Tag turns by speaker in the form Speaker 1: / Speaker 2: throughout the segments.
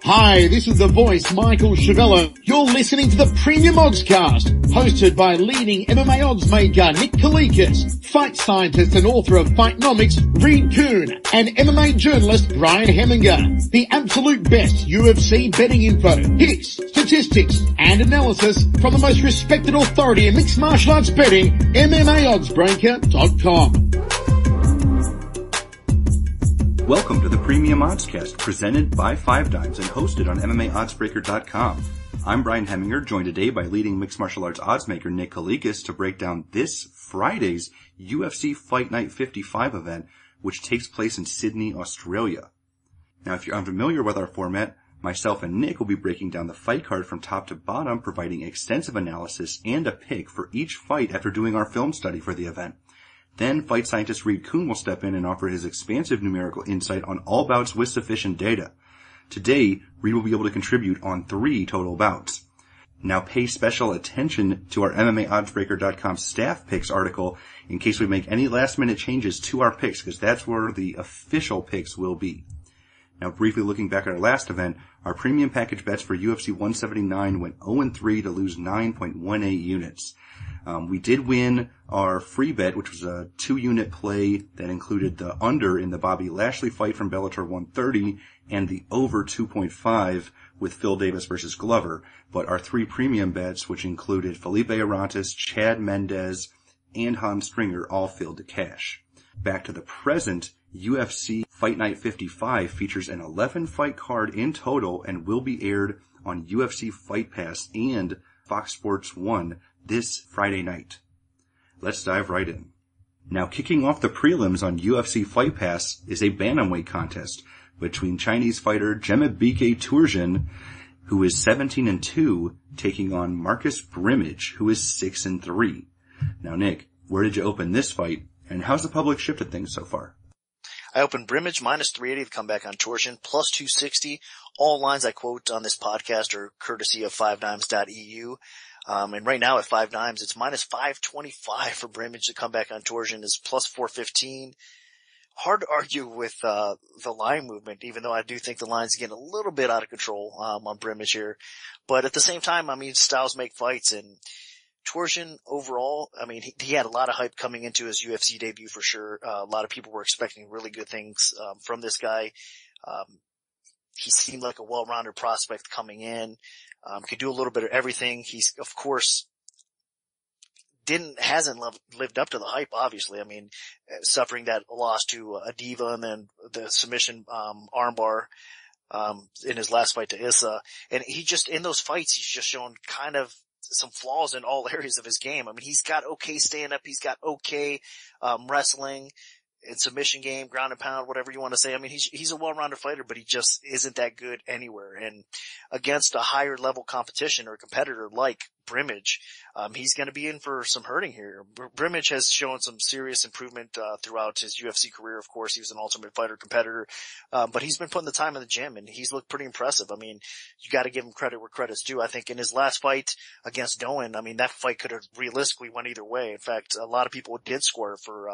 Speaker 1: Hi, this is the voice, Michael Chavello. You're listening to the Premium Oddscast, hosted by leading MMA oddsmaker Nick Kalikas, fight scientist and author of Fightnomics Reed Kuhn, and MMA journalist Brian Hemminger. The absolute best UFC betting info, picks, statistics, and analysis from the most respected authority in mixed martial arts betting, MMAOddsBreaker.com.
Speaker 2: Welcome to the Premium Oddscast, presented by 5 Dimes and hosted on MMAOddsBreaker.com. I'm Brian Hemminger, joined today by leading mixed martial arts oddsmaker Nick Kalikas to break down this Friday's UFC Fight Night 55 event, which takes place in Sydney, Australia. Now, if you're unfamiliar with our format, myself and Nick will be breaking down the fight card from top to bottom, providing extensive analysis and a pick for each fight after doing our film study for the event. Then, fight scientist Reed Kuhn will step in and offer his expansive numerical insight on all bouts with sufficient data. Today, Reed will be able to contribute on 3 total bouts. Now pay special attention to our MMAOddsBreaker.com staff picks article in case we make any last-minute changes to our picks, because that's where the official picks will be. Now, briefly looking back at our last event, our premium package bets for UFC 179 went 0-3 to lose 9.18 units. We did win our free bet, which was a 2-unit play that included the under in the Bobby Lashley fight from Bellator 130 and the over 2.5 with Phil Davis versus Glover. But our 3 premium bets, which included Felipe Arantes, Chad Mendez, and Hans Stringer, all failed to cash. Back to the present, UFC Fight Night 55 features an 11-fight card in total and will be aired on UFC Fight Pass and Fox Sports 1 this Friday night. Let's dive right in. Now, kicking off the prelims on UFC Fight Pass is a bantamweight contest between Chinese fighter Jemabike Turjan, who is 17-2, taking on Marcus Brimage, who is 6-3. Now, Nick, where did you open this fight, and how's the public shifted things so far?
Speaker 3: I opened Brimage minus 380 to come back on Turjan, plus 260. All lines I quote on this podcast are courtesy of 5dimes.eu. And right now at 5 Dimes, it's minus 525 for Brimage to come back on Turjan, is plus 415. Hard to argue with, the line movement, even though I do think the line's getting a little bit out of control, on Brimage here. But at the same time, I mean, styles make fights, and Turjan overall, I mean, he had a lot of hype coming into his UFC debut for sure. A lot of people were expecting really good things, from this guy. He seemed like a well-rounded prospect coming in. Could do a little bit of everything. He's, of course, hasn't lived up to the hype, obviously. I mean, suffering that loss to a diva and then the submission, armbar, in his last fight to Issa. And he just, in those fights, he's just shown kind of some flaws in all areas of his game. I mean, he's got okay stand-up, he's got okay, wrestling and submission game, ground and pound, whatever you want to say. I mean, he's a well-rounded fighter, but he just isn't that good anywhere. And against a higher level competition or competitor like Brimage, he's going to be in for some hurting here. Brimage has shown some serious improvement, throughout his UFC career. Of course, he was an Ultimate Fighter competitor, but he's been putting the time in the gym and he's looked pretty impressive. I mean, you got to give him credit where credit's due. I think in his last fight against Doan, I mean, that fight could have realistically went either way. In fact, a lot of people did score for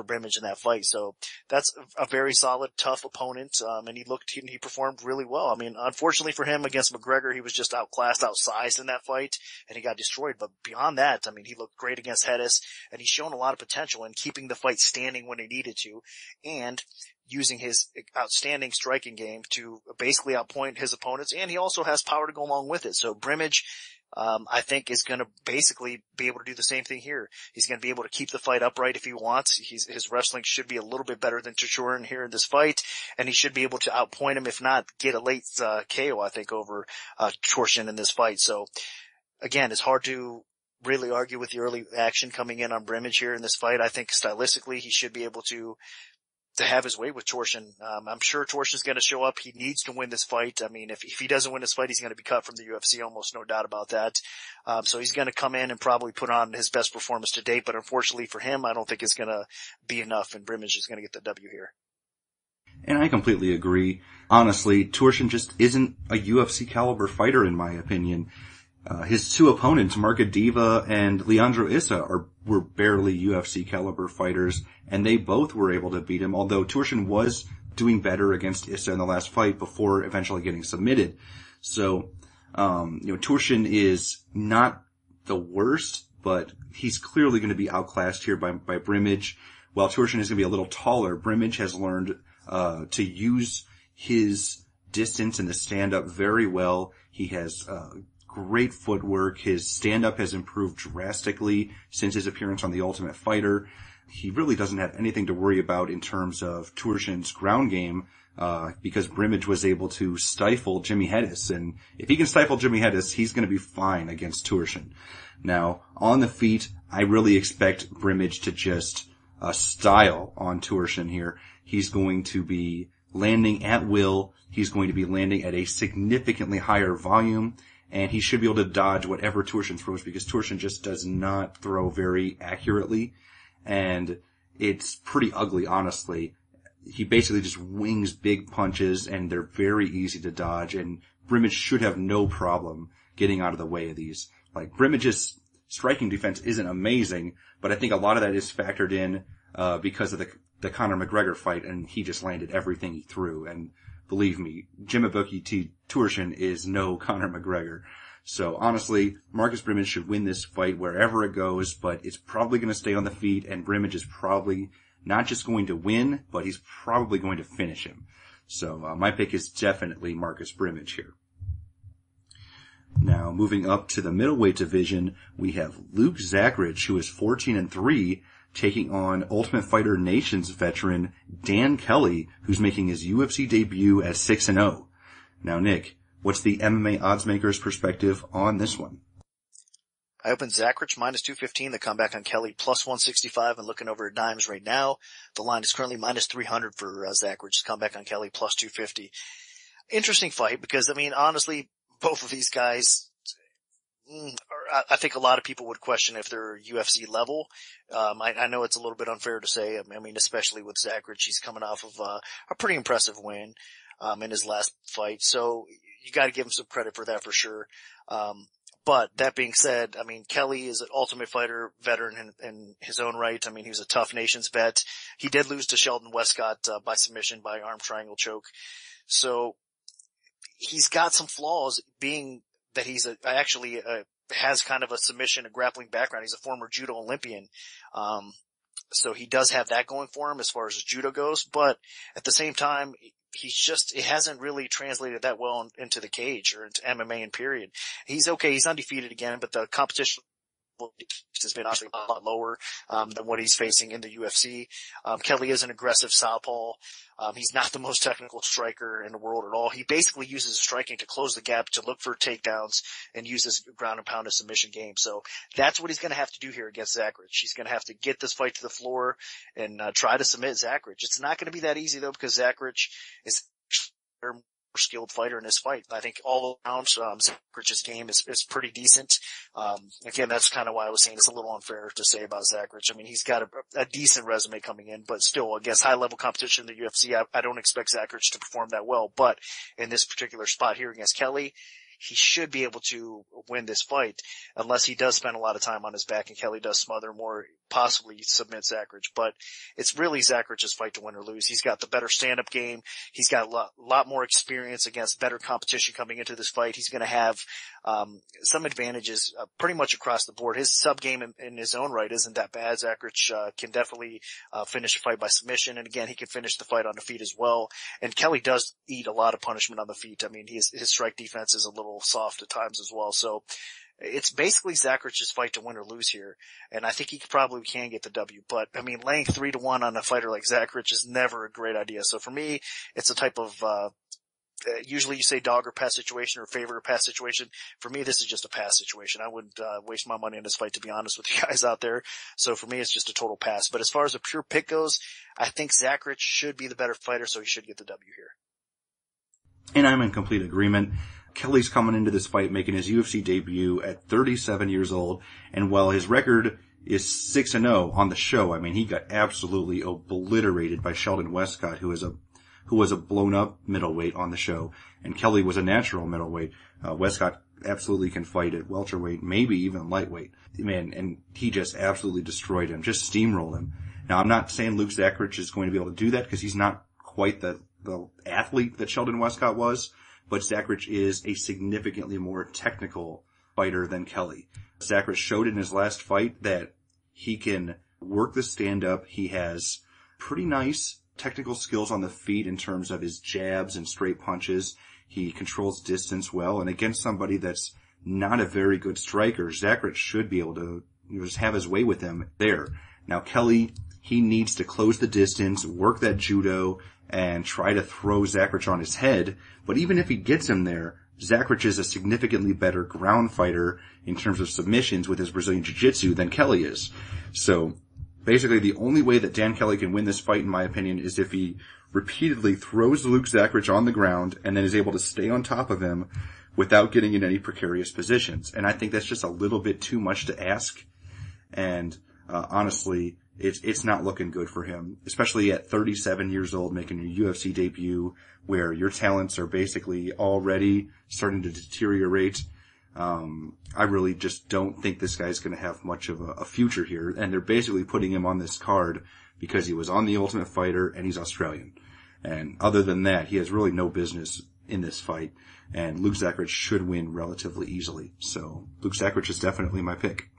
Speaker 3: Brimage in that fight. So that's a very solid, tough opponent. And he performed really well. I mean, unfortunately for him against McGregor, he was just outclassed, outsized in that fight, and he got destroyed. But beyond that, I mean, he looked great against Hedis, and he's shown a lot of potential in keeping the fight standing when he needed to, and using his outstanding striking game to basically outpoint his opponents, and he also has power to go along with it. So Brimage, I think is going to basically be able to do the same thing here. He's going to be able to keep the fight upright if he wants. His wrestling should be a little bit better than Tuan here in this fight, and he should be able to outpoint him, if not get a late KO, I think, over Turjan in this fight. So again, it's hard to really argue with the early action coming in on Brimage here in this fight. I think stylistically he should be able to have his way with Turjan. I'm sure Turjan's going to show up. He needs to win this fight. I mean, if he doesn't win this fight, he's going to be cut from the UFC, almost no doubt about that. So he's going to come in and probably put on his best performance to date, but unfortunately for him, I don't think it's going to be enough, and Brimage is going to get the W here.
Speaker 2: And I completely agree. Honestly, Turjan just isn't a UFC caliber fighter in my opinion. His two opponents, Marca Diva and Leandro Issa, were barely UFC caliber fighters, and they both were able to beat him, although Turjan was doing better against Issa in the last fight before eventually getting submitted. So, Tuan is not the worst, but he's clearly going to be outclassed here by Brimage. While Tuan is going to be a little taller, Brimage has learned to use his distance in the stand-up very well. He has great footwork. His stand-up has improved drastically since his appearance on The Ultimate Fighter. He really doesn't have anything to worry about in terms of Tuan's ground game, because Brimage was able to stifle Jimmy Hedis. And if he can stifle Jimmy Hedis, he's going to be fine against Tuan. Now, on the feet, I really expect Brimage to just style on Tuan here. He's going to be landing at will. He's going to be landing at a significantly higher volume, and he should be able to dodge whatever Tuan throws, because Tuan just does not throw very accurately, and it's pretty ugly, honestly. He basically just wings big punches, and they're very easy to dodge, and Brimage should have no problem getting out of the way of these. Like, Brimage's striking defense isn't amazing, but I think a lot of that is factored in because of the Conor McGregor fight, and he just landed everything he threw. And believe me, Jimabuki Tuan is no Conor McGregor. So honestly, Marcus Brimage should win this fight wherever it goes, but it's probably going to stay on the feet, and Brimage is probably not just going to win, but he's probably going to finish him. So my pick is definitely Marcus Brimage here. Now, moving up to the middleweight division, we have Luke Zachrich, who is 14-3, taking on Ultimate Fighter Nations veteran Dan Kelly, who's making his UFC debut at 6-0. Now, Nick, what's the MMA oddsmaker's perspective on this one?
Speaker 3: I opened Zachrich minus 215, the comeback on Kelly plus 165, and looking over at dimes right now, the line is currently minus 300 for Zachrich, comeback on Kelly plus 250. Interesting fight because, I mean, honestly, both of these guys, I think a lot of people would question if they're UFC level. I know it's a little bit unfair to say. I mean, especially with Zachrich, he's coming off of a pretty impressive win in his last fight, so you got to give him some credit for that for sure. But that being said, I mean, Kelly is an Ultimate Fighter veteran in his own right. I mean, he was a tough Nations vet. He did lose to Sheldon Westcott by submission by arm triangle choke, so he's got some flaws, being that he's actually has kind of a submission, a grappling background. He's a former judo Olympian. So he does have that going for him as far as his judo goes, but at the same time, it hasn't really translated that well into the cage or into MMA in period. He's okay. He's undefeated again, but the competition has been obviously a lot lower than what he's facing in the UFC. Kelly is an aggressive southpaw. He's not the most technical striker in the world at all. He basically uses his striking to close the gap, to look for takedowns, and use his ground and pound and submission game. So that's what he's going to have to do here against Zachrich. He's going to have to get this fight to the floor and try to submit Zachrich. It's not going to be that easy though, because Zachrich is a more skilled fighter in this fight. I think all around Zachrich's game is pretty decent. Again, that's kind of why I was saying it's a little unfair to say about Zachrich. I mean, he's got a decent resume coming in, but still against high level competition in the UFC, I don't expect Zachrich to perform that well. But in this particular spot here against Kelly, he should be able to win this fight unless he does spend a lot of time on his back and Kelly does smother more, possibly submit Zachrich. But it's really Zachrich's fight to win or lose. He's got the better stand-up game. He's got a lot more experience against better competition coming into this fight. He's going to have some advantages pretty much across the board. His sub game in his own right isn't that bad. Zachrich can definitely finish a fight by submission, and again, he can finish the fight on the feet as well. And Kelly does eat a lot of punishment on the feet. I mean, his strike defense is a little soft at times as well. So it's basically Zachrich's fight to win or lose here, and I think he probably can get the W. But I mean, laying 3-1 on a fighter like Zachrich is never a great idea. So for me, it's a type of usually you say dog or pass situation or favorite or pass situation. For me, this is just a pass situation. I wouldn't waste my money on this fight, to be honest with you guys out there. So for me, it's just a total pass. But as far as a pure pick goes, I think Zachrich should be the better fighter, so he should get the W here.
Speaker 2: And I'm in complete agreement. Kelly's coming into this fight making his UFC debut at 37 years old, and while his record is 6-0 on the show, I mean, he got absolutely obliterated by Sheldon Westcott, who was a blown up middleweight on the show, and Kelly was a natural middleweight. Westcott absolutely can fight at welterweight, maybe even lightweight. Man, and he just absolutely destroyed him, just steamrolled him. Now, I'm not saying Luke Zachrich is going to be able to do that, because he's not quite the the athlete that Sheldon Westcott was, but Zachrich is a significantly more technical fighter than Kelly. Zachrich showed in his last fight that he can work the stand-up. He has pretty nice technical skills on the feet in terms of his jabs and straight punches. He controls distance well, and against somebody that's not a very good striker, Zachrich should be able to just have his way with him there. Now Kelly, he needs to close the distance, work that judo, and try to throw Zachrich on his head. But even if he gets him there, Zachrich is a significantly better ground fighter in terms of submissions with his Brazilian Jiu-Jitsu than Kelly is. So basically the only way that Dan Kelly can win this fight, in my opinion, is if he repeatedly throws Luke Zachrich on the ground and then is able to stay on top of him without getting in any precarious positions. And I think that's just a little bit too much to ask. And honestly, it's not looking good for him, especially at 37 years old, making your UFC debut, where your talents are basically already starting to deteriorate. I really just don't think this guy's going to have much of a future here, and they're basically putting him on this card because he was on The Ultimate Fighter and he's Australian. And other than that, he has really no business in this fight, and Luke Zachrich should win relatively easily. So Luke Zachrich is definitely my pick.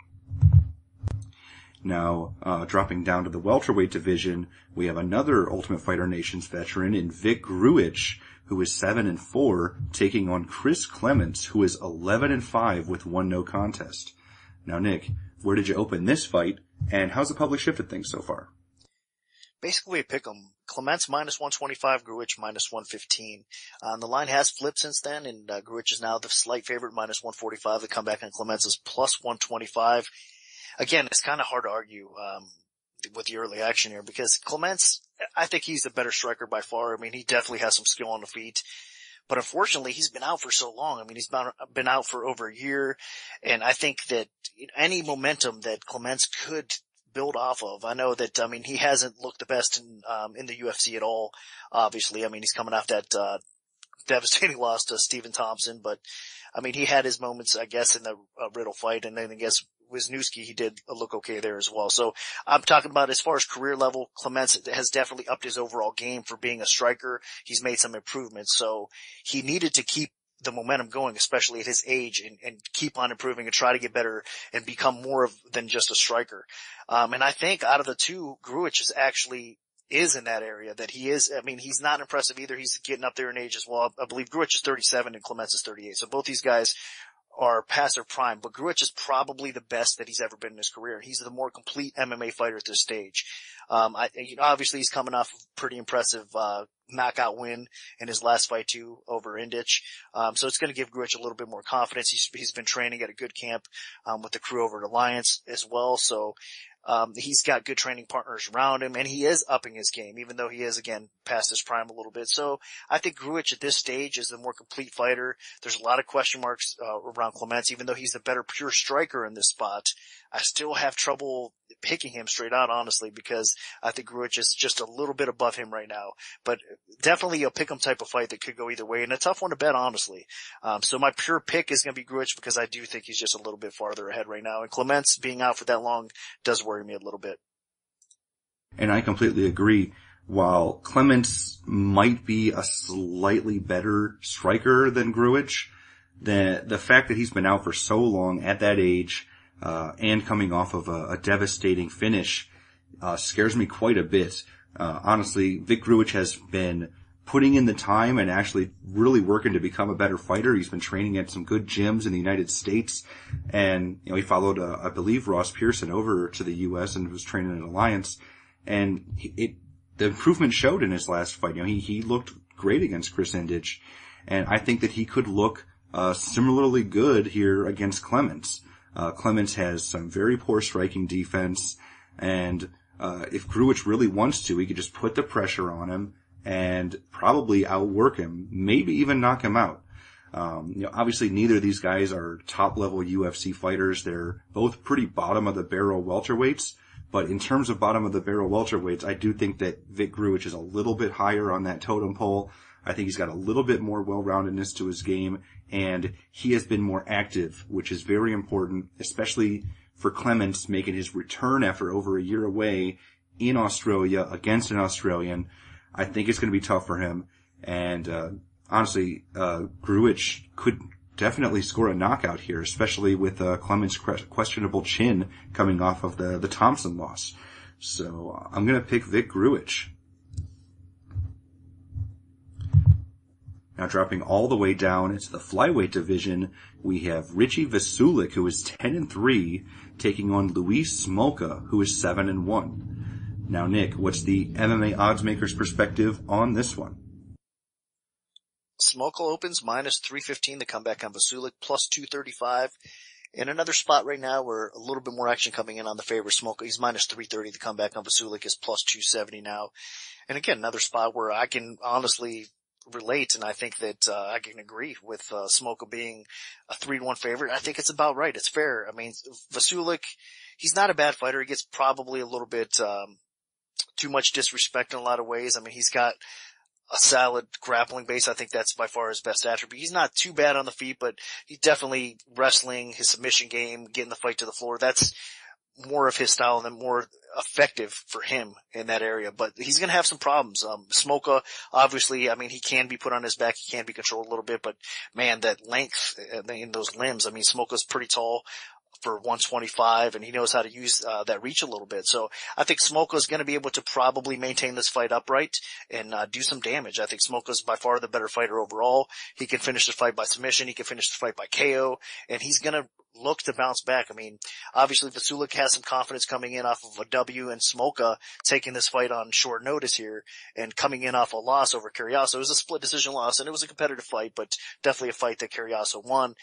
Speaker 2: Now, dropping down to the welterweight division, we have another Ultimate Fighter Nations veteran in Vic Grujic, who is 7-4, taking on Chris Clements, who is 11-5 with 1 no contest. Now, Nick, where did you open this fight, and how's the public shifted things so far?
Speaker 3: Basically, pick 'em. Clements minus 125, Grujic minus 115. The line has flipped since then, and Grujic is now the slight favorite, minus 145. The comeback on Clements is plus 125. Again, it's kind of hard to argue with the early action here because Clements, I think he's the better striker by far. I mean, he definitely has some skill on the feet. But unfortunately, he's been out for so long. I mean, he's been out for over a year. And I think that any momentum that Clements could build off of, I know that, I mean, he hasn't looked the best in the UFC at all, obviously. I mean, he's coming off that devastating loss to Stephen Thompson. But, I mean, he had his moments, I guess, in the Riddle fight. And then I guess Wisniewski, he did look okay there as well. So I'm talking about as far as career level, Clements has definitely upped his overall game for being a striker. He's made some improvements. So he needed to keep the momentum going, especially at his age, and keep on improving and try to get better and become more than just a striker. And I think out of the two, Grujic is in that area that he is. I mean, he's not impressive either. He's getting up there in age as well. I believe Grujic is 37 and Clements is 38. So both these guys are past their prime, but Grujic is probably the best that he's ever been in his career. He's the more complete MMA fighter at this stage. Obviously he's coming off a pretty impressive, knockout win in his last fight too over Indich. So it's going to give Grujic a little bit more confidence. He's been training at a good camp, with the crew over at Alliance as well. So, he's got good training partners around him, and he is upping his game, even though he is, again, past his prime a little bit. So I think Grujic at this stage is the more complete fighter. There's a lot of question marks around Clements, even though he's the better pure striker in this spot. I still have trouble picking him straight out, honestly, because I think Grujic is just a little bit above him right now. But definitely a pick 'em type of fight that could go either way, and a tough one to bet, honestly. So my pure pick is going to be Grujic because I do think he's just a little bit farther ahead right now. And Clements being out for that long does worry me a little bit.
Speaker 2: And I completely agree. While Clements might be a slightly better striker than Grujic, the fact that he's been out for so long at that age, and coming off of a devastating finish, scares me quite a bit. Honestly, Vic Grujic has been putting in the time and actually really working to become a better fighter. He's been training at some good gyms in the United States, and he followed, I believe, Ross Pearson over to the U.S. and was training at Alliance, and the improvement showed in his last fight. He looked great against Chris Indich, and I think that he could look similarly good here against Clements. Clements has some very poor striking defense, and if Grujic really wants to, he could just put the pressure on him and probably outwork him, maybe even knock him out. Obviously neither of these guys are top-level UFC fighters. They're both pretty bottom-of-the-barrel welterweights, but in terms of bottom-of-the-barrel welterweights, I do think that Vic Grujic is a little bit higher on that totem pole. I think he's got a little bit more well-roundedness to his game, and he has been more active, which is very important, especially for Clements making his return after over a year away in Australia against an Australian. I think it's going to be tough for him. And, honestly, Grujic could definitely score a knockout here, especially with, Clements' questionable chin coming off of the Thompson loss. So, I'm gonna pick Vic Grujic. Now dropping all the way down into the flyweight division, we have Richie Vassuli, who is 10-3, taking on Luis Smoka, who is 7-1. Now, Nick, what's the MMA oddsmaker's perspective on this one?
Speaker 3: Smoka opens minus 315 to come back on Vassuli, plus 235. In another spot right now where a little bit more action coming in on the favor of Smoka, he's minus 330 to come back on Vassuli, is plus 270 now. And again, another spot where I can honestly relate, and I think that I can agree with Smoka being a 3-1 favorite. I think it's about right. It's fair. I mean, Vassuli, he's not a bad fighter. He gets probably a little bit too much disrespect in a lot of ways. I mean, he's got a solid grappling base. I think that's by far his best attribute. He's not too bad on the feet, but he's definitely wrestling, his submission game, getting the fight to the floor. That's more of his style and more effective for him in that area, but he's going to have some problems. Smoka, obviously, I mean, he can be put on his back. He can be controlled a little bit, but man, that length in those limbs. I mean, Smoka's pretty tall for 125, and he knows how to use that reach a little bit. So I think Smoka's going to be able to probably maintain this fight upright and do some damage. I think Smoka's by far the better fighter overall. He can finish the fight by submission. He can finish the fight by KO, and he's going to look to bounce back. I mean, obviously Vassuli has some confidence coming in off of a W, and Smoka taking this fight on short notice here and coming in off a loss over Carriazo. It was a split decision loss, and it was a competitive fight, but definitely a fight that Carriazo won.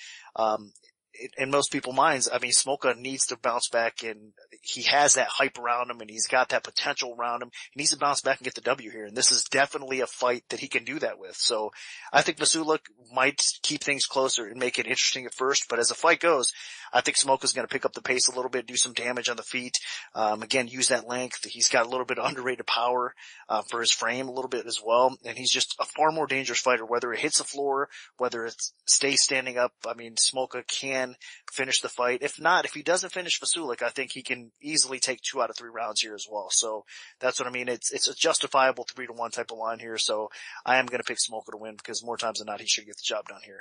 Speaker 3: In most people's minds, I mean, Smoka needs to bounce back, and he has that hype around him, and he's got that potential around him. He needs to bounce back and get the W here, and this is definitely a fight that he can do that with. So I think Vassuli might keep things closer and make it interesting at first, but as the fight goes, I think Smoka's going to pick up the pace a little bit, do some damage on the feet. Again, use that length. He's got a little bit of underrated power for his frame a little bit as well, and he's just a far more dangerous fighter, whether it hits the floor, whether it stays standing up. I mean, Smoka can finish the fight. If not, if he doesn't finish Vassuli, I think he can easily take 2 out of 3 rounds here as well. So that's what I mean. It's a justifiable 3-1 type of line here. So I am going to pick Smoka to win, because more times than not, he should get the job done here.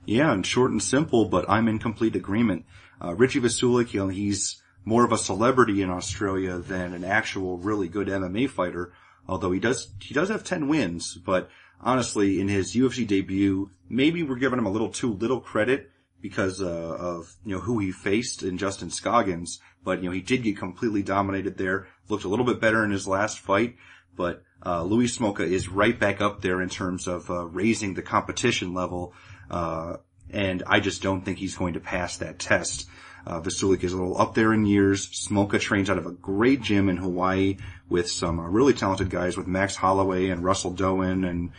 Speaker 2: Yeah, and short and simple, but I'm in complete agreement. Richie Vassuli, he's more of a celebrity in Australia than an actual really good MMA fighter, although he does have 10 wins, but honestly, in his UFC debut, maybe we're giving him a little too little credit because of who he faced in Justin Scoggins, but he did get completely dominated there. Looked a little bit better in his last fight, but Luis Smoka is right back up there in terms of raising the competition level, and I just don't think he's going to pass that test. Vassuli is a little up there in years. Smoka trains out of a great gym in Hawaii with some really talented guys, with Max Holloway and Russell Doan and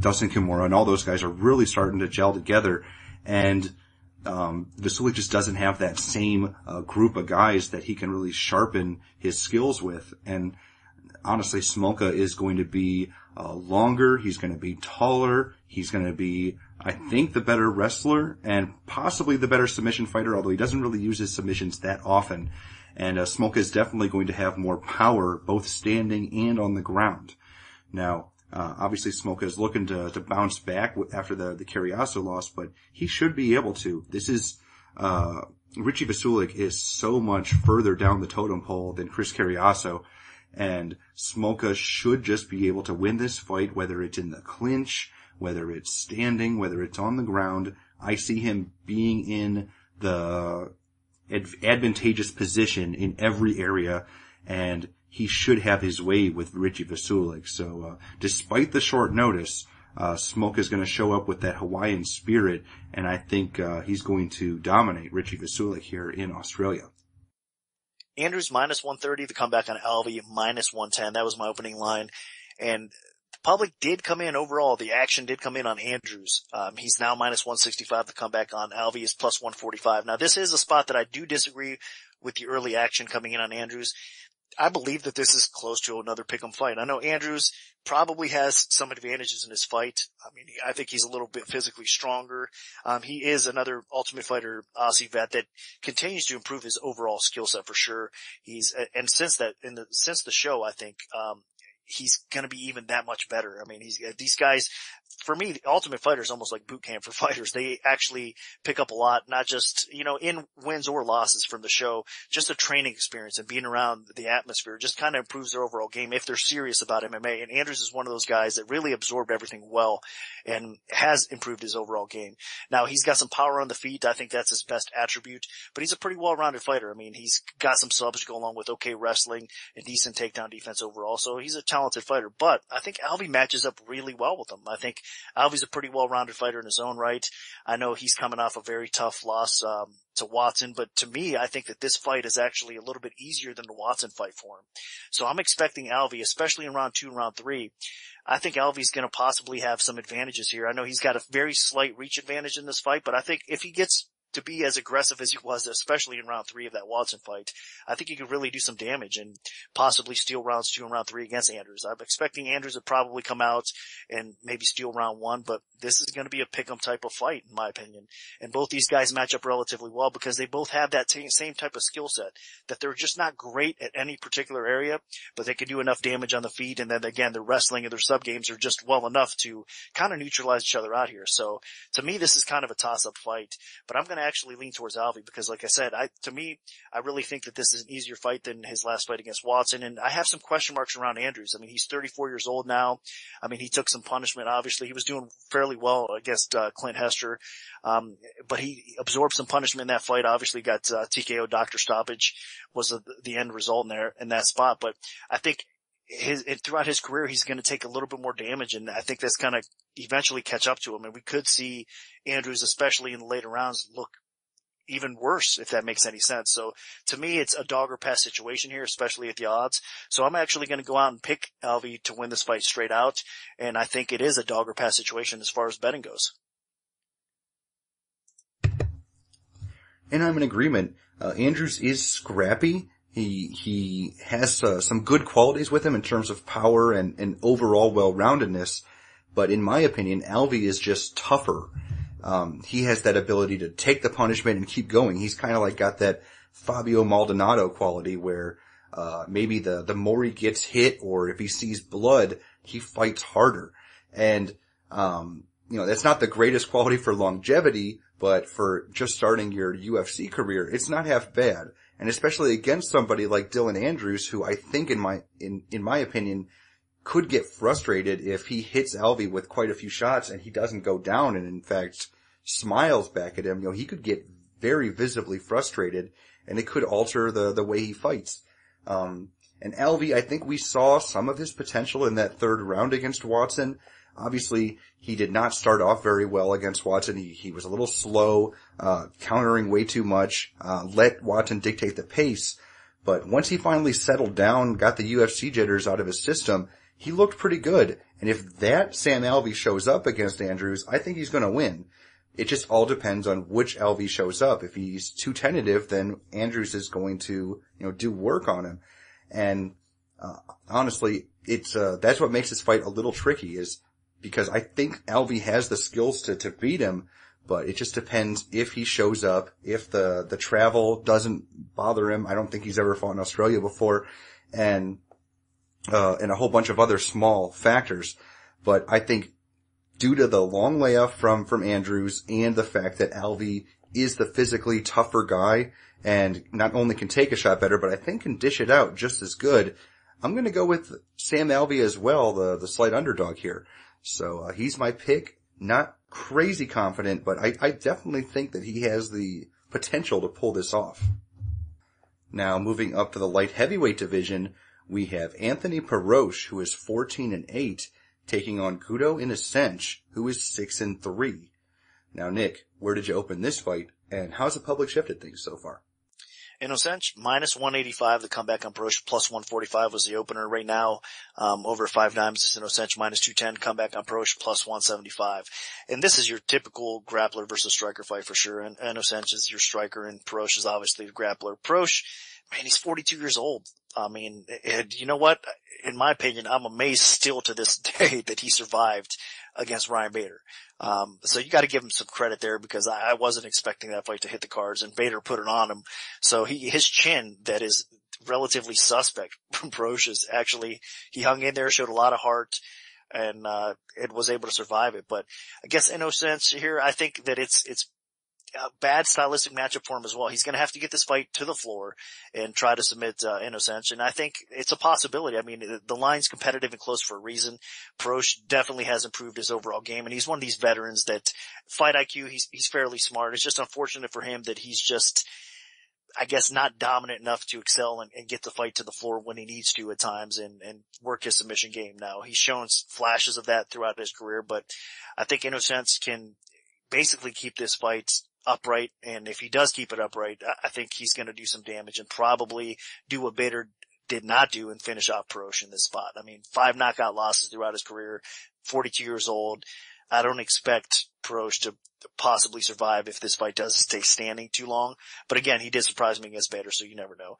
Speaker 2: Dustin Kimura, and all those guys are really starting to gel together. And Vassuli just doesn't have that same group of guys that he can really sharpen his skills with. And honestly, Smoka is going to be longer. He's going to be taller. He's going to be, I think, the better wrestler and possibly the better submission fighter, although he doesn't really use his submissions that often. And Smoka is definitely going to have more power, both standing and on the ground. Now, obviously Smoka is looking to bounce back after the Carriazo loss, but he should be able to. This is, Richie Vassuli is so much further down the totem pole than Chris Carriazo, and Smoka should just be able to win this fight, whether it's in the clinch, whether it's standing, whether it's on the ground. I see him being in the advantageous position in every area, and he should have his way with Richie Vassuli. So, despite the short notice, Smoka is going to show up with that Hawaiian spirit, and I think he's going to dominate Richie Vassuli here in Australia.
Speaker 3: Andrews minus 130, the comeback on Alvey minus 110. That was my opening line. And the public did come in overall. The action did come in on Andrews. He's now minus 165. The comeback on Alvey is plus 145. Now, this is a spot that I do disagree with the early action coming in on Andrews. I believe that this is close to another pick'em fight. I know Andrews probably has some advantages in his fight. I mean, I think he's a little bit physically stronger. He is another Ultimate Fighter Aussie vet that continues to improve his overall skill set for sure. And since the show, I think, he's going to be even that much better. I mean, these guys, for me, the Ultimate Fighter is almost like boot camp for fighters. They actually pick up a lot, not just, in wins or losses from the show, just a training experience and being around the atmosphere just kind of improves their overall game if they're serious about MMA. And Andrews is one of those guys that really absorbed everything well and has improved his overall game. Now, he's got some power on the feet. I think that's his best attribute, but he's a pretty well-rounded fighter. I mean, he's got some subs to go along with okay wrestling and decent takedown defense overall. So he's a talented fighter, but I think Alvey matches up really well with him. I think Alvey's a pretty well-rounded fighter in his own right. I know he's coming off a very tough loss to Watson, but to me, I think that this fight is actually a little bit easier than the Watson fight for him. So I'm expecting Alvey, especially in round 2 and round 3. I think Alvey's going to possibly have some advantages here. I know he's got a very slight reach advantage in this fight, but I think if he gets to be as aggressive as he was, especially in round 3 of that Watson fight, I think he could really do some damage and possibly steal rounds 2 and round 3 against Andrews. I'm expecting Andrews to probably come out and maybe steal round 1, but this is going to be a pick'em type of fight, in my opinion. And both these guys match up relatively well because they both have that same type of skill set, that they're just not great at any particular area, but they can do enough damage on the feet. And then again, their wrestling and their sub games are just well enough to kind of neutralize each other out here. So to me, this is kind of a toss-up fight, but I'm going to actually lean towards Alvey because, like I said, I really think that this is an easier fight than his last fight against Watson. And I have some question marks around Andrews. I mean, he's 34 years old now. I mean, he took some punishment. Obviously, he was doing fairly well against Clint Hester, but he absorbed some punishment in that fight. Obviously, got TKO doctor stoppage was the end result in that spot. But I think throughout his career, he's going to take a little bit more damage, and I think that's going to eventually catch up to him. And we could see Andrews, especially in the later rounds, look even worse, if that makes any sense. So to me, it's a dog or pass situation here, especially at the odds. So I'm actually going to go out and pick Alvey to win this fight straight out. And I think it is a dog or pass situation as far as betting goes.
Speaker 2: And I'm in agreement. Andrews is scrappy. He has some good qualities with him in terms of power and overall well-roundedness. But in my opinion, Alvey is just tougher. He has that ability to take the punishment and keep going. He's kind of like got that Fabio Maldonado quality where, maybe the more he gets hit or if he sees blood, he fights harder. And, that's not the greatest quality for longevity, but for just starting your UFC career, it's not half bad. And especially against somebody like Dylan Andrews, who I think in my opinion, could get frustrated if he hits Alvey with quite a few shots and he doesn't go down and in fact smiles back at him. He could get very visibly frustrated and it could alter the way he fights. And Alvey, I think we saw some of his potential in that third round against Watson. Obviously, he did not start off very well against Watson. He was a little slow, countering way too much, let Watson dictate the pace. But once he finally settled down, got the UFC jitters out of his system, he looked pretty good. And if that Sam Alvey shows up against Andrews, I think he's going to win. It just all depends on which Alvey shows up. If he's too tentative, then Andrews is going to, do work on him. And, honestly, that's what makes this fight a little tricky is because I think Alvey has the skills to beat him, but it just depends if he shows up, if the travel doesn't bother him. I don't think he's ever fought in Australia before. And a whole bunch of other small factors. But I think due to the long layoff from Andrews and the fact that Alvey is the physically tougher guy and not only can take a shot better, but I think can dish it out just as good, I'm going to go with Sam Alvey as well, the slight underdog here. So he's my pick. Not crazy confident, but I definitely think that he has the potential to pull this off. Now moving up to the light heavyweight division, we have Anthony Perosh, who is 14-8, taking on Guto Inocente, who is 6-3. Now, Nick, where did you open this fight, and how's the public shifted things so far?
Speaker 3: Inocente, minus 185. The comeback on Perosh, plus 145 was the opener. Right now, over 5 dimes, it's Inocente, minus 210. Comeback on Perosh, plus 175. And this is your typical grappler versus striker fight for sure. And Inocente is your striker, and Perosh is obviously the grappler. Perosh, man, he's 42 years old. I mean, and you know what? In my opinion, I'm amazed still to this day that he survived against Ryan Bader. So you got to give him some credit there because I wasn't expecting that fight to hit the cards, and Bader put it on him. So his chin that is relatively suspect. Perosh is actually, he hung in there, showed a lot of heart, and it was able to survive it. But I guess Inocente here, I think that it's a bad stylistic matchup for him as well. He's going to have to get this fight to the floor and try to submit Inocente, and I think it's a possibility. I mean, the line's competitive and close for a reason. Perosh definitely has improved his overall game, and he's one of these veterans that fight IQ, he's fairly smart. It's just unfortunate for him that he's just, I guess, not dominant enough to excel and get the fight to the floor when he needs to at times and work his submission game. Now, he's shown flashes of that throughout his career, but I think Inocente can basically keep this fight upright, and if he does keep it upright, I think he's going to do some damage and probably do what Bader did not do and finish off Perosh in this spot. I mean, 5 knockout losses throughout his career, 42 years old. I don't expect Perosh to possibly survive if this fight does stay standing too long. But again, he did surprise me against Bader, so you never know.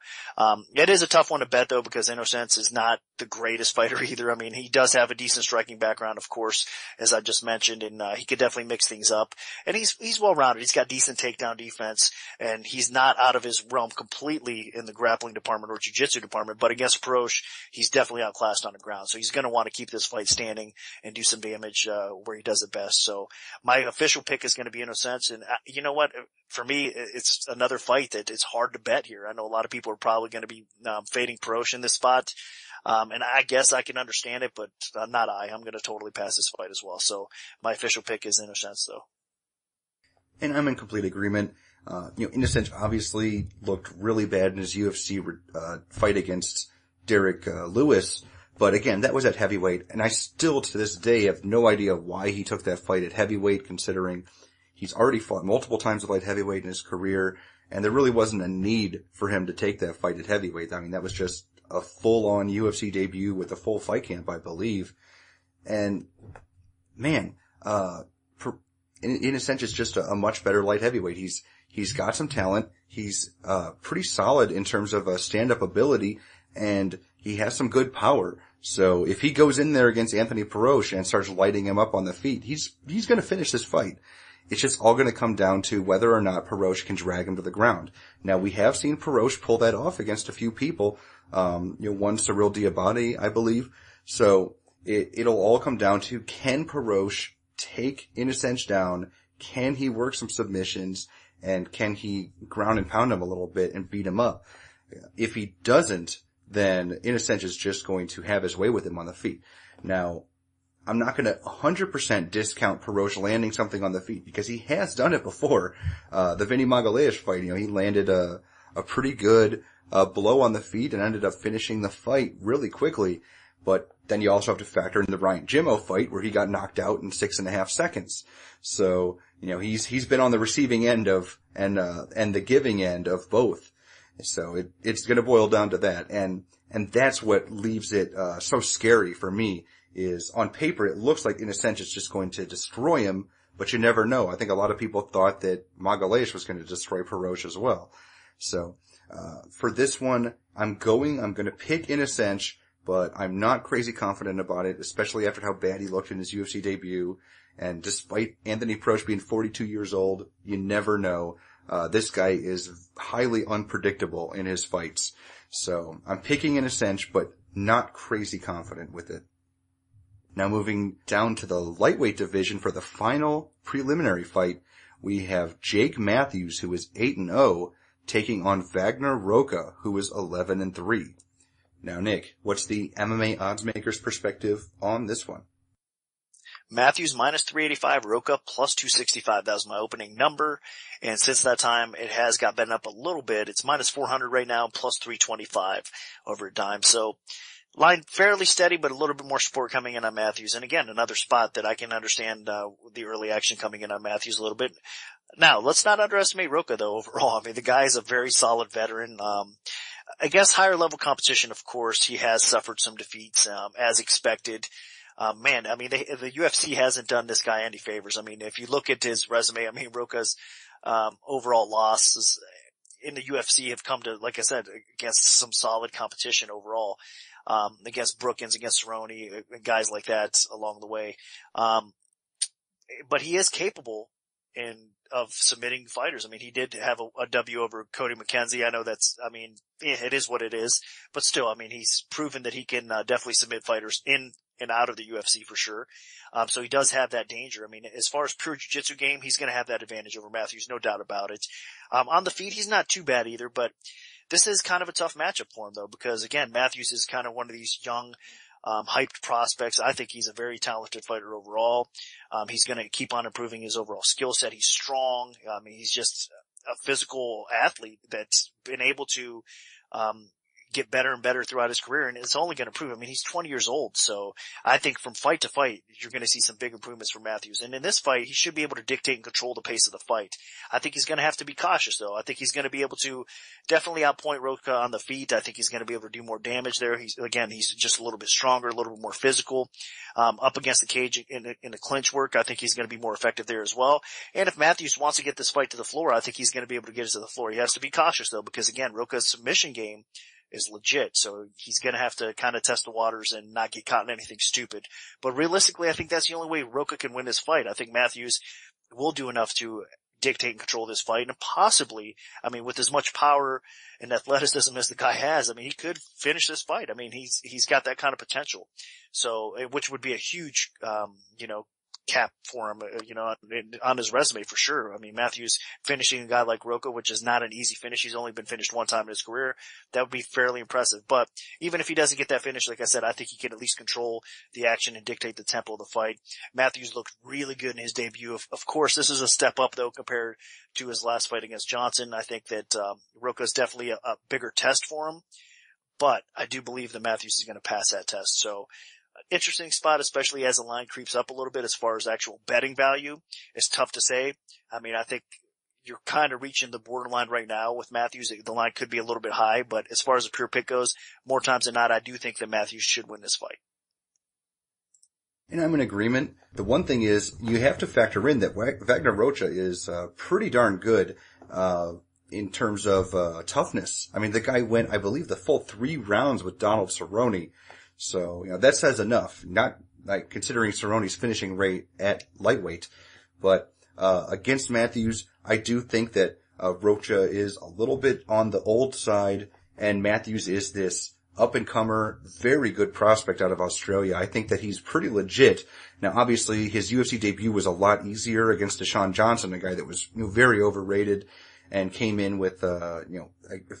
Speaker 3: It is a tough one to bet though, because Inocente is not the greatest fighter either. I mean, he does have a decent striking background, of course, as I just mentioned, and he could definitely mix things up. And he's well-rounded. He's got decent takedown defense, and he's not out of his realm completely in the grappling department or jiu-jitsu department, but against Perosh, he's definitely outclassed on the ground. So he's going to want to keep this fight standing and do some damage where he does it best. So my official pick is going to be Inocente, and you know what? For me, it's another fight that it's hard to bet here. I know a lot of people are probably going to be fading Perosh in this spot, and I guess I can understand it, but not I. I'm going to totally pass this fight as well. So my official pick is Inocente, though.
Speaker 2: And I'm in complete agreement. Inocente obviously looked really bad in his UFC fight against Derek Lewis. But again, that was at heavyweight, and I still to this day have no idea why he took that fight at heavyweight, considering he's already fought multiple times at light heavyweight in his career, and there really wasn't a need for him to take that fight at heavyweight. I mean, that was just a full-on UFC debut with a full fight camp, I believe. And, man, Inocente is just a much better light heavyweight. He's got some talent. He's pretty solid in terms of stand-up ability, and he has some good power. So if he goes in there against Anthony Perosh and starts lighting him up on the feet, he's going to finish this fight. It's just all going to come down to whether or not Perosh can drag him to the ground. Now, we have seen Perosh pull that off against a few people. One Cyril Diabate, I believe. So it'll all come down to, can Perosh take Inocente down? Can he work some submissions? And can he ground and pound him a little bit and beat him up? If he doesn't, then Inocente is just going to have his way with him on the feet. Now, I'm not going to 100% discount Perosh landing something on the feet, because he has done it before. The Vinny Magalhães fight, he landed a pretty good blow on the feet and ended up finishing the fight really quickly. But then you also have to factor in the Bryant Jimmo fight, where he got knocked out in 6.5 seconds. So, he's been on the receiving end of and the giving end of both. So it's going to boil down to that, and that's what leaves it so scary for me. Is on paper it looks like Inocente is just going to destroy him, but you never know. I think a lot of people thought that Magalhães was going to destroy Perosh as well. So for this one, I'm going to pick Inocente, but I'm not crazy confident about it, especially after how bad he looked in his UFC debut. And despite Anthony Perosh being 42 years old, you never know. This guy is highly unpredictable in his fights. So I'm picking Inocente, but not crazy confident with it. Now moving down to the lightweight division for the final preliminary fight, we have Jake Matthews, who is 8-0, taking on Wagner Rocha, who is 11-3. Now, Nick, what's the MMA oddsmaker's perspective on this one?
Speaker 3: Matthews minus 385, Rocha plus 265. That was my opening number. And since that time, it has got bet up a little bit. It's minus 400 right now, plus 325 over a dime. So line fairly steady, but a little bit more support coming in on Matthews. And again, another spot that I can understand, the early action coming in on Matthews a little bit. Now, let's not underestimate Rocha though overall. I mean, the guy is a very solid veteran. I guess higher level competition, of course, he has suffered some defeats, as expected. Man, I mean, the UFC hasn't done this guy any favors. I mean, if you look at his resume, I mean, Rocha's, overall losses in the UFC have come to, like I said, against some solid competition overall, against Brookins, against Cerrone, guys like that along the way. But he is capable, and of submitting fighters. I mean, he did have a W over Cody McKenzie. I know it is what it is, but still, I mean, he's proven that he can definitely submit fighters in and out of the UFC for sure. So he does have that danger. I mean, as far as pure jiu-jitsu game, he's going to have that advantage over Matthews, no doubt about it. On the feet, he's not too bad either, but this is kind of a tough matchup for him though, because again, Matthews is kind of one of these young, hyped prospects. I think he's a very talented fighter overall. He's going to keep on improving his overall skill set. He's strong. I mean, he's just a physical athlete that's been able to, get better and better throughout his career, and it's only going to improve. I mean, he's 20 years old, so I think from fight to fight, you're going to see some big improvements from Matthews. And in this fight, he should be able to dictate and control the pace of the fight. I think he's going to have to be cautious, though. I think he's going to be able to definitely outpoint Rocha on the feet. I think he's going to be able to do more damage there. He's just a little bit stronger, a little bit more physical. Up against the cage in the clinch work, I think he's going to be more effective there as well. And if Matthews wants to get this fight to the floor, I think he's going to be able to get it to the floor. He has to be cautious, though, because again, Rocha's submission game is legit. So he's going to have to kind of test the waters and not get caught in anything stupid. But realistically, I think that's the only way Rocha can win this fight. I think Matthews will do enough to dictate and control this fight, and possibly, I mean, with as much power and athleticism as the guy has, I mean, he could finish this fight. I mean, he's got that kind of potential. So, which would be a huge, cap for him, on his resume for sure. I mean, Matthews finishing a guy like Rocha, which is not an easy finish. He's only been finished one time in his career. That would be fairly impressive. But even if he doesn't get that finish, like I said, I think he can at least control the action and dictate the tempo of the fight. Matthews looked really good in his debut. Of course, this is a step up though compared to his last fight against Johnson. I think that Rocha is definitely a bigger test for him, but I do believe that Matthews is going to pass that test. So interesting spot, especially as the line creeps up a little bit as far as actual betting value. It's tough to say. I mean, I think you're kind of reaching the borderline right now with Matthews. The line could be a little bit high, but as far as a pure pick goes, more times than not, I do think that Matthews should win this fight.
Speaker 2: And I'm in agreement. The one thing is, you have to factor in that Wagner Rocha is pretty darn good in terms of toughness. I mean, the guy went, I believe, the full 3 rounds with Donald Cerrone. So, that says enough. Not like considering Cerrone's finishing rate at lightweight, but against Matthews, I do think that Rocha is a little bit on the old side, and Matthews is this up-and-comer, very good prospect out of Australia. I think that he's pretty legit. Now, obviously, his UFC debut was a lot easier against Deshaun Johnson, a guy that was very overrated and came in with a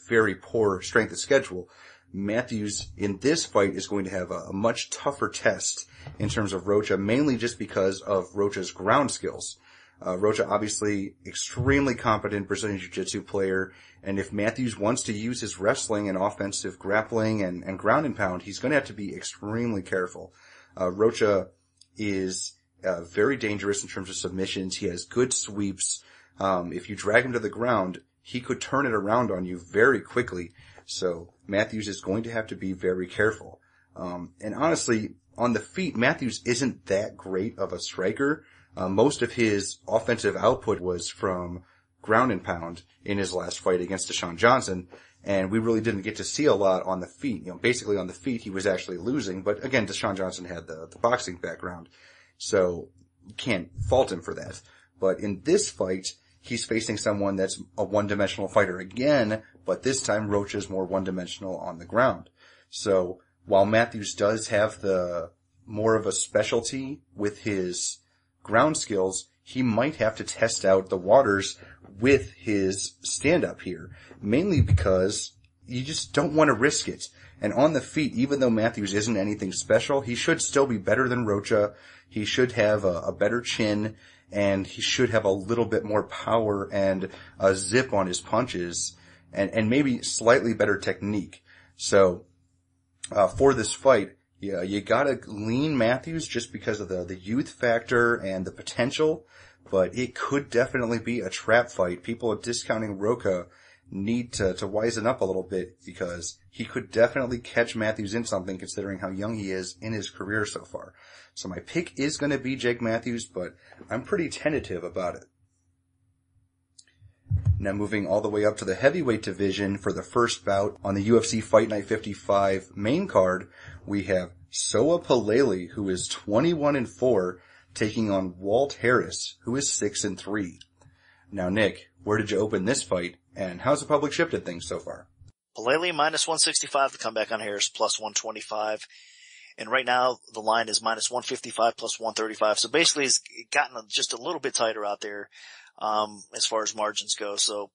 Speaker 2: very poor strength of schedule. Matthews in this fight is going to have a much tougher test in terms of Rocha, mainly just because of Rocha's ground skills. Rocha obviously extremely competent Brazilian Jiu-Jitsu player, and if Matthews wants to use his wrestling and offensive grappling and ground and pound, he's going to have to be extremely careful. Rocha is very dangerous in terms of submissions. He has good sweeps. If you drag him to the ground, he could turn it around on you very quickly. So Matthews is going to have to be very careful. And honestly, on the feet, Matthews isn't that great of a striker. Most of his offensive output was from ground and pound in his last fight against Deshaun Johnson, and we really didn't get to see a lot on the feet. Basically on the feet he was actually losing, but again, Deshaun Johnson had the boxing background, so you can't fault him for that. But in this fight, he's facing someone that's a one-dimensional fighter again, but this time Rocha's more one-dimensional on the ground. So while Matthews does have the more of a specialty with his ground skills, he might have to test out the waters with his stand-up here, mainly because you just don't want to risk it. And on the feet, even though Matthews isn't anything special, he should still be better than Rocha. He should have a better chin, and he should have a little bit more power and a zip on his punches, and maybe slightly better technique. So, for this fight, yeah, you gotta lean Matthews just because of the youth factor and the potential, but it could definitely be a trap fight. People discounting Rocha need to wisen up a little bit, because he could definitely catch Matthews in something considering how young he is in his career so far. So my pick is going to be Jake Matthews, but I'm pretty tentative about it. Now moving all the way up to the heavyweight division for the first bout on the UFC Fight Night 55 main card, we have Soa Palele, who is 21-4, taking on Walt Harris, who is 6-3. Now, Nick, where did you open this fight, and how's the public shifted things so far?
Speaker 3: Pele minus 165 to come back on Harris, plus 125. And right now, the line is minus 155 plus 135. So basically, it's gotten just a little bit tighter out there, as far as margins go. So,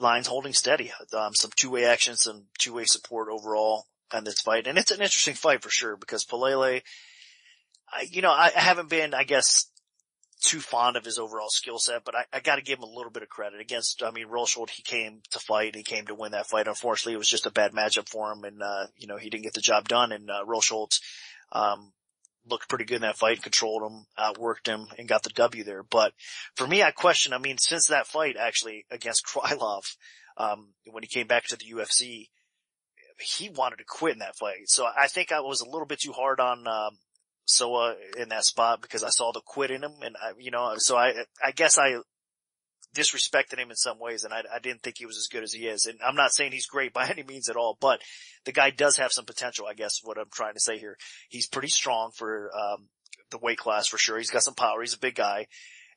Speaker 3: line's holding steady. Some two-way action, some two-way support overall on this fight. And it's an interesting fight for sure, because Pele, I haven't been, I guess, too fond of his overall skill set, but I gotta give him a little bit of credit Rockhold. He came to fight, he came to win that fight. Unfortunately, it was just a bad matchup for him, and, he didn't get the job done, and, Rockhold, looked pretty good in that fight, controlled him, outworked him, and got the W there. But for me, I question, since that fight actually against Krylov, when he came back to the UFC, he wanted to quit in that fight. So I think I was a little bit too hard on, Soa in that spot because I saw the quit in him, and so I guess I disrespected him in some ways, and I didn't think he was as good as he is. And I'm not saying he's great by any means at all, but the guy does have some potential, I guess, what I'm trying to say here. He's pretty strong for the weight class for sure. He's got some power. He's a big guy.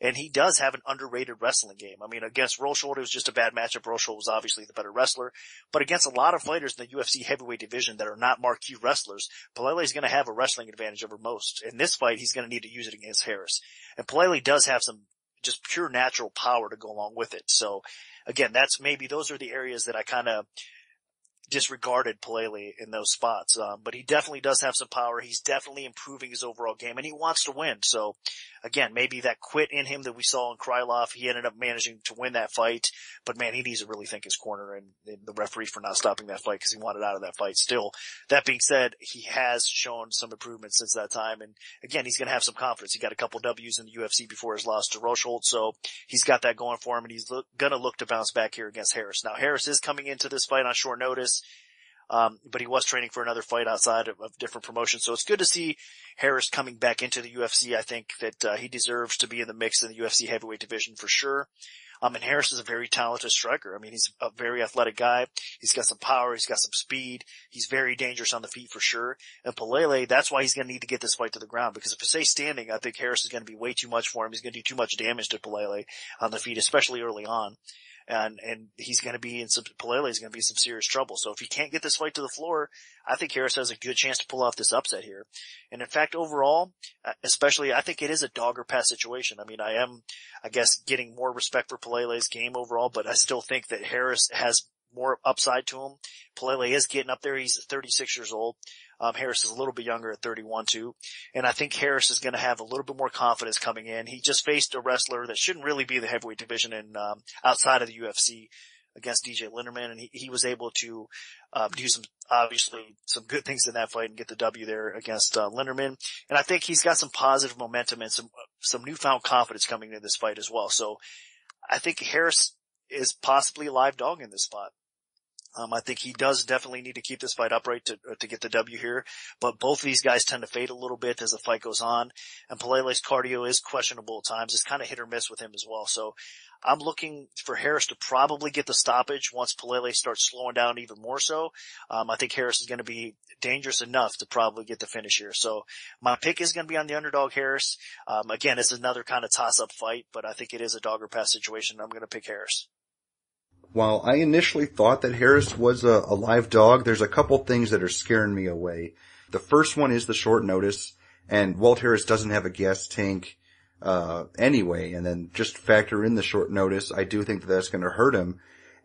Speaker 3: And he does have an underrated wrestling game. Against Rockhold, it was just a bad matchup. Rockhold was obviously the better wrestler. But against a lot of fighters in the UFC heavyweight division that are not marquee wrestlers, Pele is going to have a wrestling advantage over most. In this fight, he's going to need to use it against Harris. And Pele does have some just pure natural power to go along with it. So, again, those are the areas that I kind of disregarded Pele in those spots. But he definitely does have some power. He's definitely improving his overall game, and he wants to win. So, again, maybe that quit in him that we saw in Krylov, he ended up managing to win that fight. But man, he needs to really thank his corner and the referee for not stopping that fight because he wanted out of that fight still. That being said, he has shown some improvement since that time. And again, he's going to have some confidence. He got a couple W's in the UFC before his loss to Rockhold. So he's got that going for him, and he's going to look to bounce back here against Harris. Now, Harris is coming into this fight on short notice. But he was training for another fight outside of different promotions. So it's good to see Harris coming back into the UFC. I think that, he deserves to be in the mix in the UFC heavyweight division for sure. And Harris is a very talented striker. He's a very athletic guy. He's got some power. He's got some speed. He's very dangerous on the feet for sure. And Pele, that's why he's going to need to get this fight to the ground, because if it stays standing, I think Harris is going to be way too much for him. He's going to do too much damage to Pele on the feet, especially early on. And he's going to be Pele is going to be in some serious trouble. So if he can't get this fight to the floor, I think Harris has a good chance to pull off this upset here. And in fact, overall, especially, I think it is a dog or pass situation. I am, I guess, getting more respect for Pele's game overall, but I still think that Harris has more upside to him. Pele is getting up there. He's 36 years old. Harris is a little bit younger at 31 too. And I think Harris is going to have a little bit more confidence coming in. He just faced a wrestler that shouldn't really be the heavyweight division in, outside of the UFC against DJ Linderman. And he was able to, do some good things in that fight and get the W there against, Linderman. And I think he's got some positive momentum and some newfound confidence coming into this fight as well. So I think Harris is possibly a live dog in this spot. I think he does definitely need to keep this fight upright to get the W here, but both of these guys tend to fade a little bit as the fight goes on, and Pele's cardio is questionable at times. It's kind of hit or miss with him as well. So I'm looking for Harris to probably get the stoppage once Pele starts slowing down even more so. I think Harris is going to be dangerous enough to probably get the finish here. So my pick is going to be on the underdog Harris. Again, it's another kind of toss-up fight, but I think it is a dog or pass situation. I'm going to pick Harris.
Speaker 2: While I initially thought that Harris was a live dog, there's a couple things that are scaring me away. The first one is the short notice, and Walt Harris doesn't have a gas tank anyway, and then just factor in the short notice, I do think that that's going to hurt him.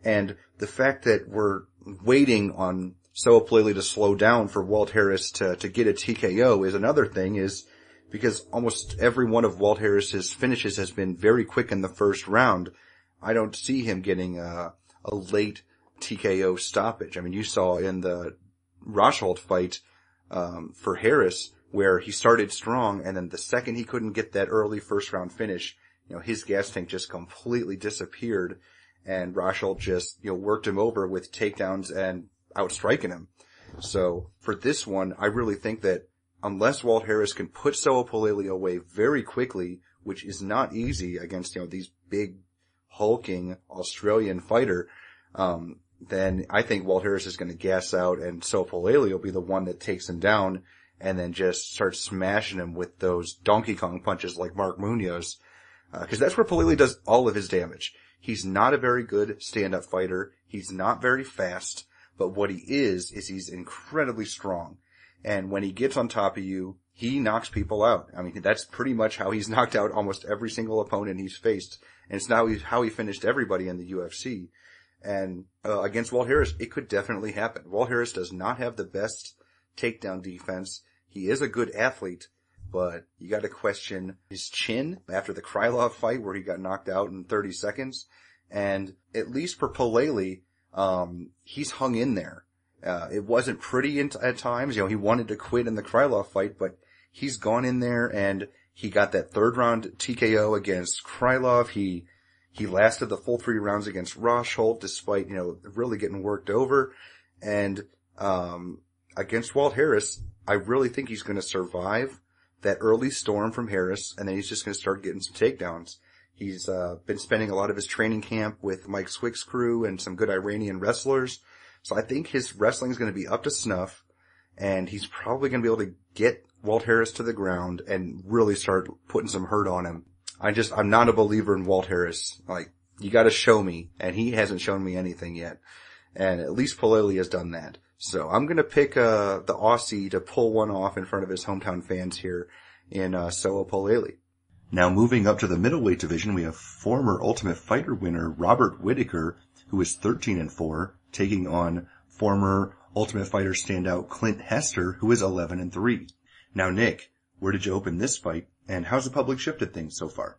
Speaker 2: And the fact that we're waiting on Soa Pele to slow down for Walt Harris to get a TKO is another thing, is because almost every one of Walt Harris's finishes has been very quick in the first round. I don't see him getting a late TKO stoppage. You saw in the Rockhold fight for Harris where he started strong, and then the second he couldn't get that early first round finish, his gas tank just completely disappeared, and Rockhold just, worked him over with takedowns and outstriking him. So for this one, I really think that unless Walt Harris can put Soa Pele away very quickly, which is not easy against, these big hulking Australian fighter, then I think Walt Harris is going to gas out, and Soa Pele will be the one that takes him down and then just starts smashing him with those Donkey Kong punches like Mark Munoz. Because that's where Pele does all of his damage. He's not a very good stand-up fighter. He's not very fast. But what he is he's incredibly strong. And when he gets on top of you, he knocks people out. I mean, that's pretty much how he's knocked out almost every single opponent he's faced. And it's now how he finished everybody in the UFC. And against Walt Harris, it could definitely happen. Walt Harris does not have the best takedown defense. He is a good athlete, but you got to question his chin after the Krylov fight where he got knocked out in 30 seconds. And at least for Pele, he's hung in there. It wasn't pretty at times. You know, he wanted to quit in the Krylov fight, but he's gone in there and he got that third round TKO against Krylov. He lasted the full 3 rounds against Rockhold despite, you know, really getting worked over. And, against Walt Harris, I really think he's going to survive that early storm from Harris, and then he's just going to start getting some takedowns. He's, been spending a lot of his training camp with Mike Swick's crew and some good Iranian wrestlers. So I think his wrestling is going to be up to snuff, and he's probably going to be able to get Walt Harris to the ground and really start putting some hurt on him. I'm not a believer in Walt Harris. Like, you gotta show me, and he hasn't shown me anything yet. And at least Pele has done that. So I'm gonna pick, the Aussie to pull one off in front of his hometown fans here in, Sao Pele. Now moving up to the middleweight division, we have former Ultimate Fighter winner Robert Whittaker, who is 13-4, taking on former Ultimate Fighter standout Clint Hester, who is 11-3. Now Nick, where did you open this fight, and how's the public shifted things so far?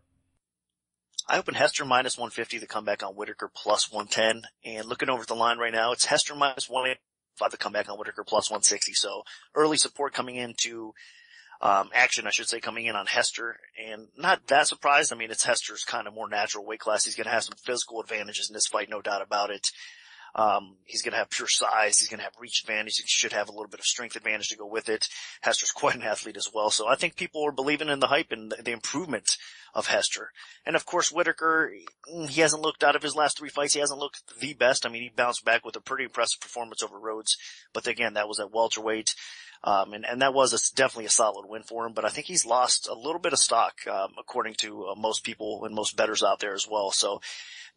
Speaker 3: I opened Hester minus 150, the comeback on Whittaker plus 110, and looking over the line right now, it's Hester minus 185, the comeback on Whittaker plus 160, so early support coming into action, I should say, coming in on Hester, and not that surprised. I mean, it's Hester's kind of more natural weight class. He's going to have some physical advantages in this fight, no doubt about it. He's going to have pure size. He's going to have reach advantage. He should have a little bit of strength advantage to go with it. Hester's quite an athlete as well. So I think people are believing in the hype and the improvement of Hester. And of course, Whittaker, he hasn't looked out of his last 3 fights. He hasn't looked the best. I mean, he bounced back with a pretty impressive performance over Rhodes. But again, that was at welterweight. And that was definitely a solid win for him, but I think he's lost a little bit of stock, according to most people and most bettors out there as well. So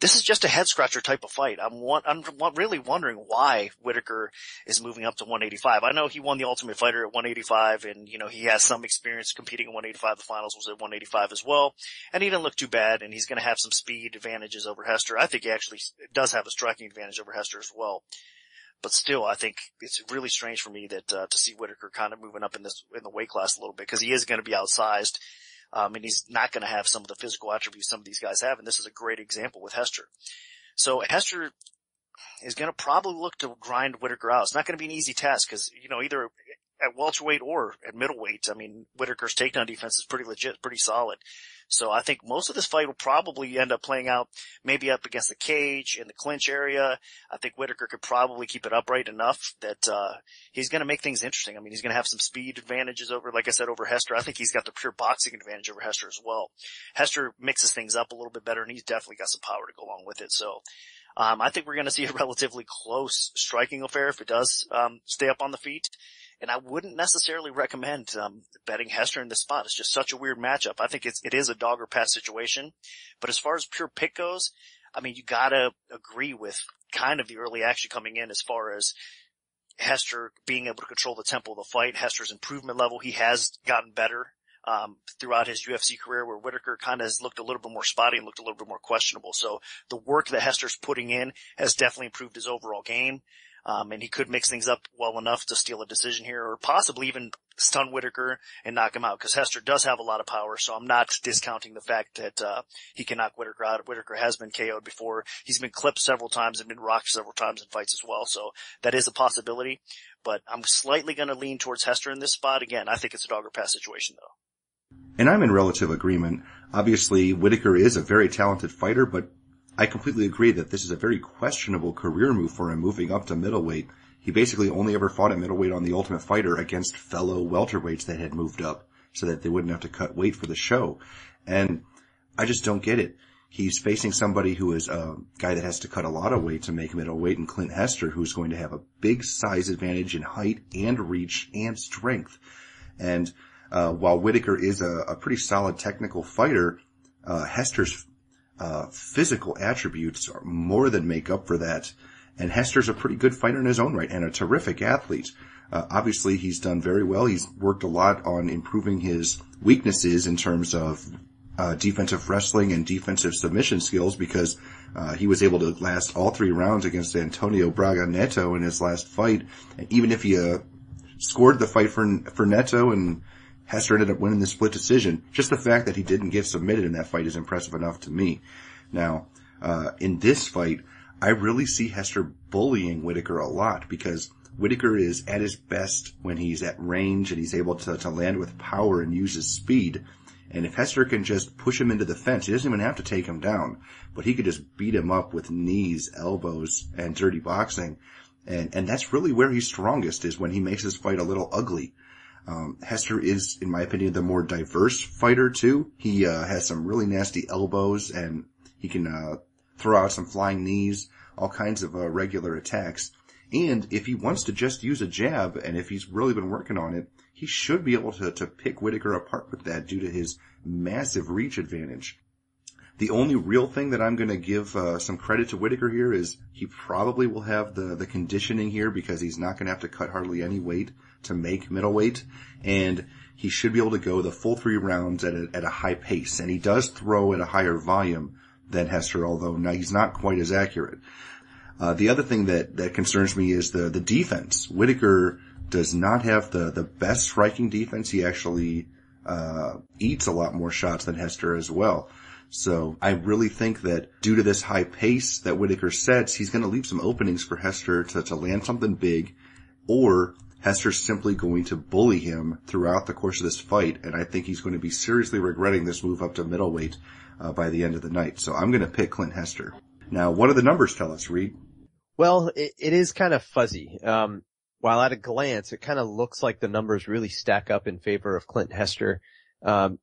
Speaker 3: this is just a head scratcher type of fight. I'm really wondering why Whittaker is moving up to 185. I know he won the Ultimate Fighter at 185, and you know he has some experience competing at 185. The finals was at 185 as well, and he didn't look too bad. And he's going to have some speed advantages over Hester. I think he actually does have a striking advantage over Hester as well. But still, I think it's really strange for me that to see Whittaker kind of moving up in the weight class a little bit, because he is going to be outsized, and he's not going to have some of the physical attributes some of these guys have, and this is a great example with Hester. So Hester is going to probably look to grind Whittaker out. It's not going to be an easy task because, you know, either at welterweight or at middleweight, I mean, Whittaker's takedown defense is pretty legit, pretty solid. So I think most of this fight will probably end up playing out maybe up against the cage in the clinch area. I think Whittaker could probably keep it upright enough that he's going to make things interesting. I mean, he's going to have some speed advantages over, like I said, over Hester. I think he's got the pure boxing advantage over Hester as well. Hester mixes things up a little bit better, and he's definitely got some power to go along with it. So I think we're going to see a relatively close striking affair if it does stay up on the feet. And I wouldn't necessarily recommend betting Hester in this spot. It's just such a weird matchup. I think it is a dog or pass situation. But as far as pure pick goes, I mean, you gotta agree with kind of the early action coming in as far as Hester being able to control the tempo of the fight, Hester's improvement level. He has gotten better throughout his UFC career, where Whittaker kind of has looked a little bit more spotty and looked a little bit more questionable. So the work that Hester's putting in has definitely improved his overall game. And he could mix things up well enough to steal a decision here, or possibly even stun Whittaker and knock him out, because Hester does have a lot of power, so I'm not discounting the fact that he can knock Whittaker out. Whittaker has been KO'd before. He's been clipped several times and been rocked several times in fights as well, so that is a possibility. But I'm slightly going to lean towards Hester in this spot. Again, I think it's a dog or pass situation, though.
Speaker 2: And I'm in relative agreement. Obviously, Whittaker is a very talented fighter, but I completely agree that this is a very questionable career move for him, moving up to middleweight. He basically only ever fought at middleweight on The Ultimate Fighter against fellow welterweights that had moved up so that they wouldn't have to cut weight for the show. And I just don't get it. He's facing somebody who is a guy that has to cut a lot of weight to make middleweight, and Clint Hester, who's going to have a big size advantage in height and reach and strength. And while Whittaker is a pretty solid technical fighter, Hester's physical attributes are more than make up for that. And Hester's a pretty good fighter in his own right and a terrific athlete. Obviously, he's done very well. He's worked a lot on improving his weaknesses in terms of defensive wrestling and defensive submission skills because he was able to last all 3 rounds against Antonio Braga Neto in his last fight. And even if he scored the fight for Neto and Hester ended up winning the split decision, just the fact that he didn't get submitted in that fight is impressive enough to me. Now, in this fight, I really see Hester bullying Whittaker a lot because Whittaker is at his best when he's at range and he's able to land with power and use his speed. And if Hester can just push him into the fence, he doesn't even have to take him down, but he could just beat him up with knees, elbows, and dirty boxing. And that's really where he's strongest, is when he makes his fight a little ugly. Hester is, in my opinion, the more diverse fighter too. He has some really nasty elbows and he can throw out some flying knees, all kinds of regular attacks. And if he wants to just use a jab, and if he's really been working on it, he should be able to pick Whittaker apart with that due to his massive reach advantage. The only real thing that I'm going to give some credit to Whittaker here is he probably will have the conditioning here because he's not going to have to cut hardly any weight to make middleweight, and he should be able to go the full 3 rounds at a high pace. And he does throw at a higher volume than Hester, although now he's not quite as accurate. The other thing that concerns me is the defense. Whittaker does not have the best striking defense. He actually eats a lot more shots than Hester as well. So I really think that due to this high pace that Whittaker sets, he's going to leave some openings for Hester to land something big, or Hester's simply going to bully him throughout the course of this fight, and I think he's going to be seriously regretting this move up to middleweight by the end of the night. So I'm going to pick Clint Hester. Now, what do the numbers tell us, Reed?
Speaker 4: Well, it is kind of fuzzy. While at a glance, it kind of looks like the numbers really stack up in favor of Clint Hester.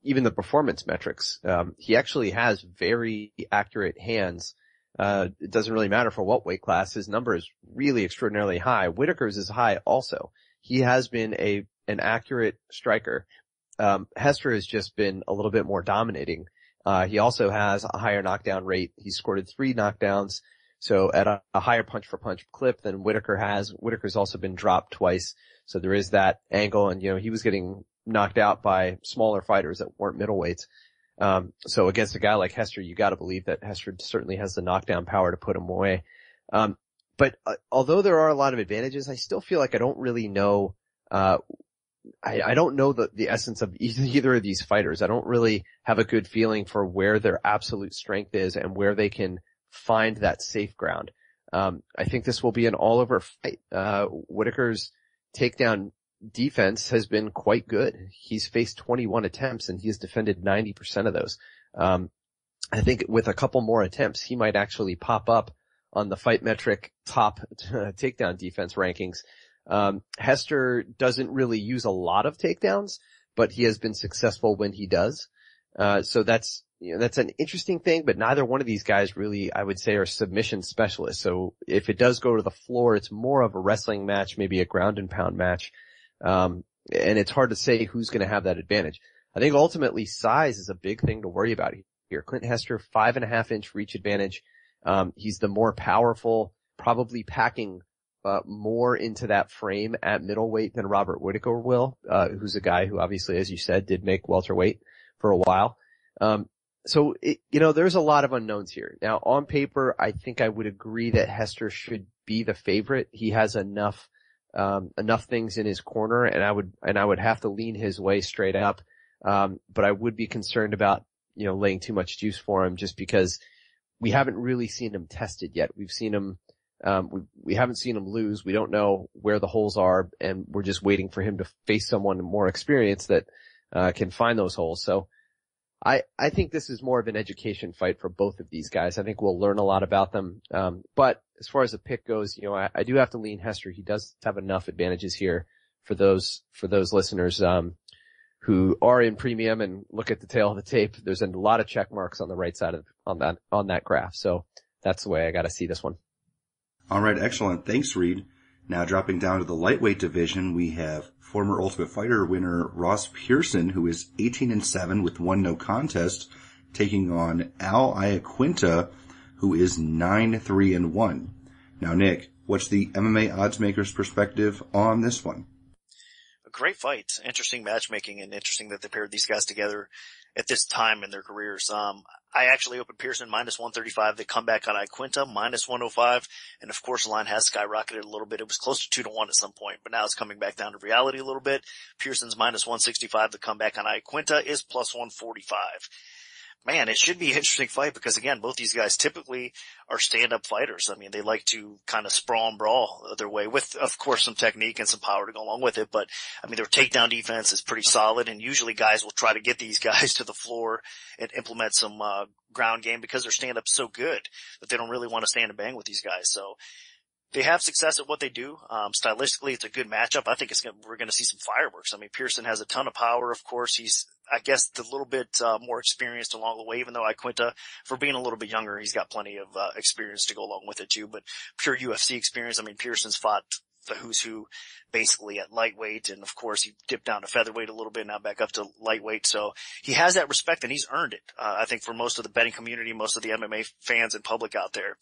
Speaker 4: Even the performance metrics. He actually has very accurate hands. It doesn't really matter for what weight class. His number is really extraordinarily high. Whittaker's is high also. He has been an accurate striker. Hester has just been a little bit more dominating. He also has a higher knockdown rate. He's scored 3 knockdowns, so at a higher punch for punch clip than Whittaker has. Whittaker's also been dropped twice, so there is that angle, and he was getting knocked out by smaller fighters that weren't middleweights. So against a guy like Hester, you gotta believe that Hester certainly has the knockdown power to put him away. But although there are a lot of advantages, I still feel like I don't really know, I don't know the essence of either of these fighters. I don't really have a good feeling for where their absolute strength is and where they can find that safe ground. I think this will be an all-over fight. Whittaker's takedown defense has been quite good. He's faced 21 attempts and he has defended 90% of those. I think with a couple more attempts, he might actually pop up on the Fight Metric top takedown defense rankings. Hester doesn't really use a lot of takedowns, but he has been successful when he does. So that's an interesting thing, but neither one of these guys really, I would say, are submission specialists. So if it does go to the floor, it's more of a wrestling match, maybe a ground and pound match. And it's hard to say who's going to have that advantage. I think ultimately size is a big thing to worry about here. Clint Hester, 5.5-inch reach advantage. He's the more powerful, probably packing more into that frame at middleweight than Robert Whittaker will, who's a guy who obviously, as you said, did make welterweight for a while. So there's a lot of unknowns here. Now, on paper, I think I would agree that Hester should be the favorite. He has enough things in his corner, and I would have to lean his way straight up. But I would be concerned about, laying too much juice for him just because we haven't really seen him tested yet. We've seen him, we haven't seen him lose. We don't know where the holes are, and we're just waiting for him to face someone more experienced that, can find those holes. So I think this is more of an education fight for both of these guys. I think we'll learn a lot about them. But as far as the pick goes, I do have to lean Hester. He does have enough advantages here for those listeners, who are in premium and look at the tail of the tape. There's a lot of check marks on the right side on that graph. So that's the way I got to see this one.
Speaker 2: All right. Excellent. Thanks, Reed. Now dropping down to the lightweight division, we have former Ultimate Fighter winner Ross Pearson, who is 18-7 with 1 no contest, taking on Iaquinta, who is 9-3-1. Now, Nick, what's the MMA odds maker's perspective on this one?
Speaker 3: A great fight. Interesting matchmaking, and interesting that they paired these guys together at this time in their careers. I actually opened Pearson -135. They come back on Iaquinta -105. And of course, the line has skyrocketed a little bit. It was close to 2-1 at some point, but now it's coming back down to reality a little bit. Pearson's -165. The comeback on Iaquinta is +145. Man, it should be an interesting fight because, again, both these guys typically are stand-up fighters. I mean, they like to kind of sprawl and brawl their way with, of course, some technique and some power to go along with it. But, I mean, their takedown defense is pretty solid, and usually guys will try to get these guys to the floor and implement some ground game because their stand-up's so good that they don't really want to stand and bang with these guys. So they have success at what they do. Stylistically, it's a good matchup. I think we're going to see some fireworks. I mean, Pearson has a ton of power. Of course, he's, I guess, a little bit more experienced along the way, even though Iaquinta, for being a little bit younger, he's got plenty of experience to go along with it too. But pure UFC experience. I mean, Pearson's fought the who's who basically at lightweight, and of course he dipped down to featherweight a little bit, now back up to lightweight. So he has that respect, and he's earned it. I think for most of the betting community, most of the MMA fans and public out there.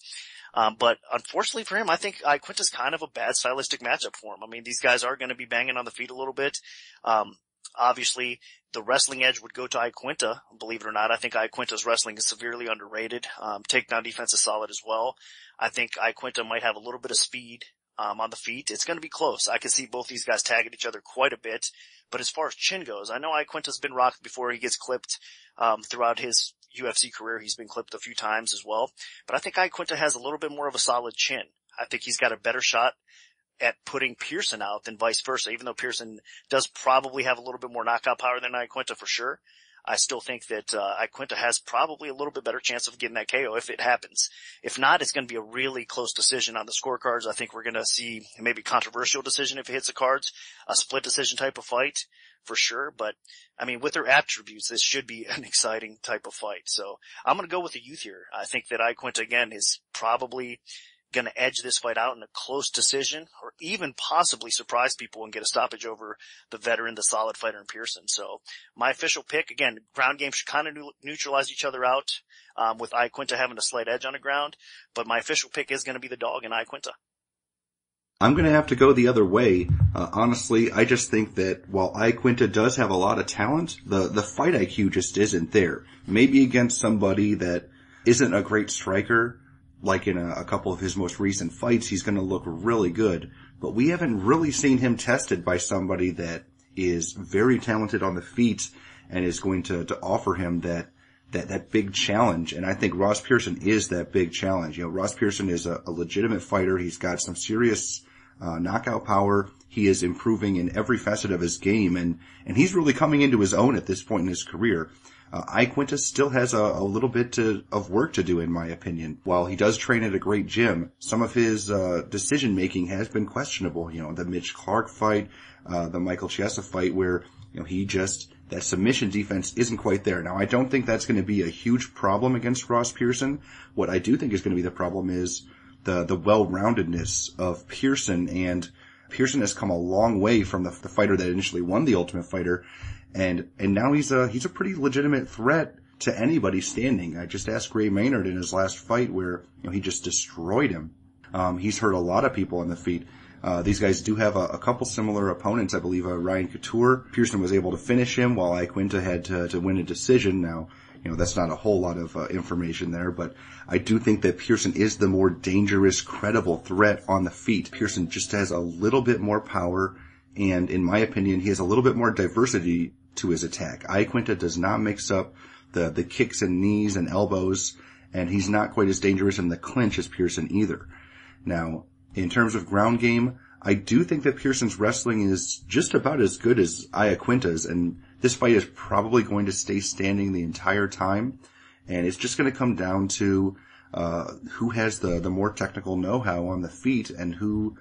Speaker 3: But unfortunately for him, I think Iaquinta's kind of a bad stylistic matchup for him. I mean, these guys are going to be banging on the feet a little bit. Obviously the wrestling edge would go to Iaquinta, believe it or not. I think Iaquinta's wrestling is severely underrated. Takedown defense is solid as well. I think Iaquinta might have a little bit of speed on the feet. It's going to be close. I can see both these guys tagging each other quite a bit. But as far as chin goes, I know Iaquinta's been rocked before. He gets clipped throughout his UFC career. He's been clipped a few times as well. But I think Iaquinta has a little bit more of a solid chin. I think he's got a better shot at putting Pearson out than vice versa, even though Pearson does probably have a little bit more knockout power than Iaquinta for sure. I still think that Iaquinta has probably a little bit better chance of getting that KO if it happens. If not, it's going to be a really close decision on the scorecards. I think we're going to see maybe controversial decision if it hits the cards, a split decision type of fight for sure. But, I mean, with their attributes, this should be an exciting type of fight. So I'm going to go with the youth here. I think that Iaquinta, again, is probably going to edge this fight out in a close decision, or even possibly surprise people and get a stoppage over the veteran, the solid fighter in Pearson. So my official pick, again, ground game should kind of neutralize each other out, with Iaquinta having a slight edge on the ground, but my official pick is going to be the dog in Iaquinta.
Speaker 2: I'm going to have to go the other way. Honestly, I just think that while Iaquinta does have a lot of talent, the fight IQ just isn't there. Maybe against somebody that isn't a great striker, like in a couple of his most recent fights, he's going to look really good. But we haven't really seen him tested by somebody that is very talented on the feet and is going to offer him that big challenge. And I think Ross Pearson is that big challenge. You know, Ross Pearson is a legitimate fighter. He's got some serious knockout power. He is improving in every facet of his game, and he's really coming into his own at this point in his career. Iaquinta still has a little bit of work to do, in my opinion. While he does train at a great gym, some of his decision making has been questionable. You know, the Mitch Clark fight, the Michael Chiesa fight, where that submission defense isn't quite there. Now, I don't think that's going to be a huge problem against Ross Pearson. What I do think is going to be the problem is the well-roundedness of Pearson, and Pearson has come a long way from the fighter that initially won the Ultimate Fighter. And now he's a pretty legitimate threat to anybody standing. I just asked Gray Maynard in his last fight where, he just destroyed him. He's hurt a lot of people on the feet. These guys do have a couple similar opponents. I believe, Ryan Couture. Pearson was able to finish him while Iaquinta had to win a decision. Now, that's not a whole lot of information there, but I do think that Pearson is the more dangerous, credible threat on the feet. Pearson just has a little bit more power, and in my opinion, he has a little bit more diversity to his attack. Iaquinta does not mix up the kicks and knees and elbows, and he's not quite as dangerous in the clinch as Pearson either. Now, in terms of ground game, I do think that Pearson's wrestling is just about as good as Iaquinta's, and this fight is probably going to stay standing the entire time, and it's just going to come down to who has the more technical know-how on the feet and who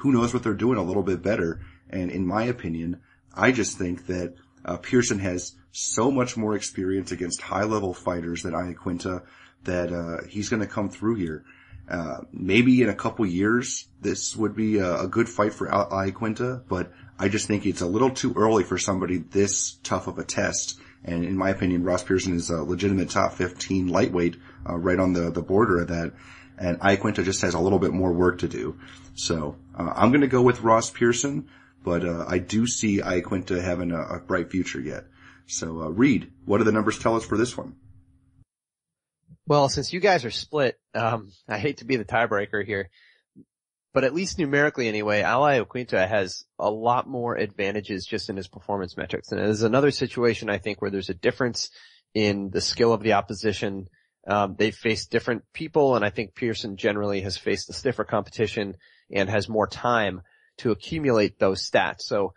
Speaker 2: knows what they're doing a little bit better. And in my opinion, I just think that Pearson has so much more experience against high-level fighters than Iaquinta that he's going to come through here. Maybe in a couple years, this would be a good fight for Iaquinta, but I just think it's a little too early for somebody this tough of a test And in my opinion, Ross Pearson is a legitimate top 15 lightweight, right on the border of that. And Iaquinta just has a little bit more work to do. So, I'm gonna go with Ross Pearson, but, I do see Iaquinta having a bright future yet. So, Reed, what do the numbers tell us for this one?
Speaker 4: Well, since you guys are split, I hate to be the tiebreaker here, but at least numerically anyway, Iaquinta has a lot more advantages just in his performance metrics. And it is another situation, I think, where there's a difference in the skill of the opposition. They've faced different people, and I think Pearson generally has faced a stiffer competition and has more time to accumulate those stats. So,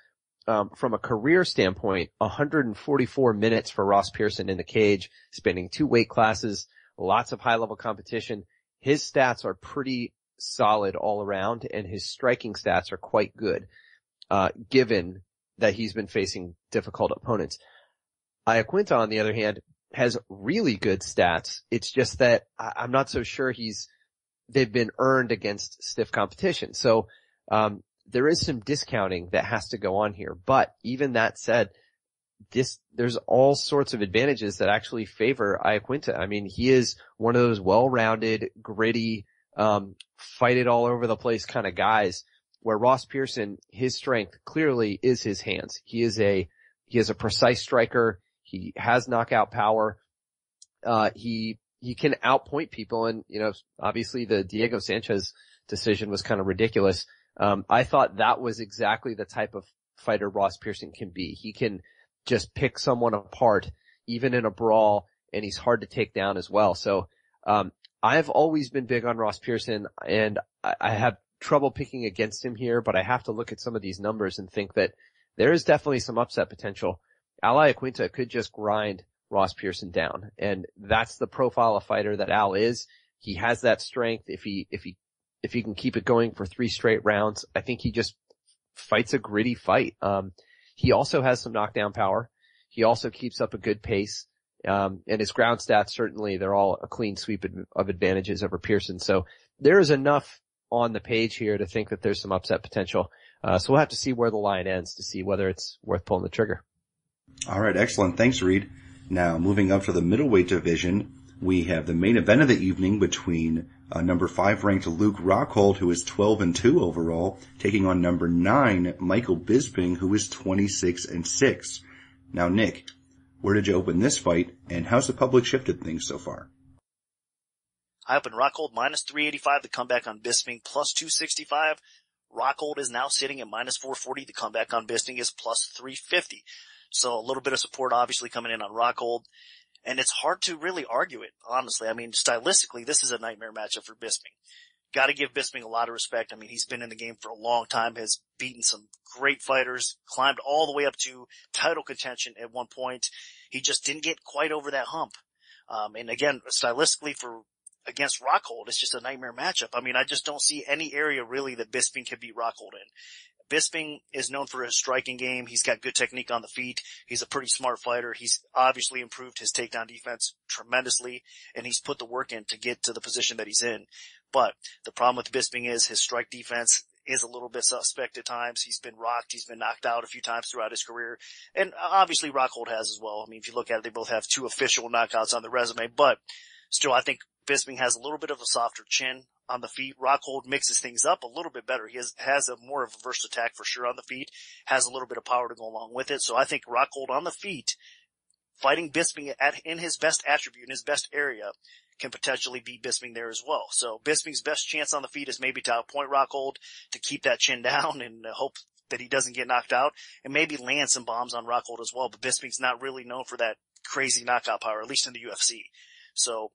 Speaker 4: from a career standpoint, 144 minutes for Ross Pearson in the cage, spanning 2 weight classes, lots of high-level competition. His stats are pretty solid all around, and his striking stats are quite good, given that he's been facing difficult opponents. Iaquinta, on the other hand, has really good stats. It's just that I'm not so sure they've been earned against stiff competition. So, there is some discounting that has to go on here. But even that said, there's all sorts of advantages that actually favor Iaquinta. I mean, he is one of those well-rounded, gritty, fight it all over the place kind of guys, where Ross Pearson, his strength clearly is his hands. He is a precise striker. He has knockout power. He can outpoint people. And, obviously the Diego Sanchez decision was kind of ridiculous. I thought that was exactly the type of fighter Ross Pearson can be. He can just pick someone apart, even in a brawl, and he's hard to take down as well. So, I've always been big on Ross Pearson, and I have trouble picking against him here, but I have to look at some of these numbers and think that there is definitely some upset potential. Iaquinta could just grind Ross Pearson down, and that's the profile of fighter that Al is. He has that strength. If he can keep it going for 3 straight rounds, I think he just fights a gritty fight. He also has some knockdown power. He also keeps up a good pace. And his ground stats, certainly, they're all a clean sweep of advantages over Pearson. So there is enough on the page here to think that there's some upset potential. So we'll have to see where the line ends to see whether it's worth pulling the trigger.
Speaker 2: All right. Excellent. Thanks, Reed. Now, moving up to the middleweight division, we have the main event of the evening between number 5 ranked Luke Rockhold, who is 12-2 overall, taking on number 9 Michael Bisping, who is 26-6. Now, Nick, where did you open this fight, and how's the public shifted things so far?
Speaker 3: I opened Rockhold minus 385, the comeback on Bisping plus 265. Rockhold is now sitting at minus 440. The comeback on Bisping is plus 350. So a little bit of support obviously coming in on Rockhold. And it's hard to really argue it, honestly. I mean, stylistically, this is a nightmare matchup for Bisping. Got to give Bisping a lot of respect. I mean, he's been in the game for a long time, has beaten some great fighters, climbed all the way up to title contention at one point. He just didn't get quite over that hump. And again, stylistically against Rockhold, it's just a nightmare matchup. I mean, I just don't see any area really that Bisping can beat Rockhold in. Bisping is known for his striking game. He's got good technique on the feet. He's a pretty smart fighter. He's obviously improved his takedown defense tremendously, and he's put the work in to get to the position that he's in. But the problem with Bisping is his strike defense is a little bit suspect at times. He's been rocked. He's been knocked out a few times throughout his career. And obviously Rockhold has as well. I mean, if you look at it, they both have 2 official knockouts on the resume, but still I think Bisping has a little bit of a softer chin on the feet. Rockhold mixes things up a little bit better. He has a more of a versed attack for sure on the feet, has a little bit of power to go along with it. So I think Rockhold on the feet, fighting Bisping in his best attribute, in his best area, can potentially beat Bisping there as well. So Bisping's best chance on the feet is maybe to outpoint Rockhold, to keep that chin down and hope that he doesn't get knocked out, and maybe land some bombs on Rockhold as well. But Bisping's not really known for that crazy knockout power, at least in the UFC. So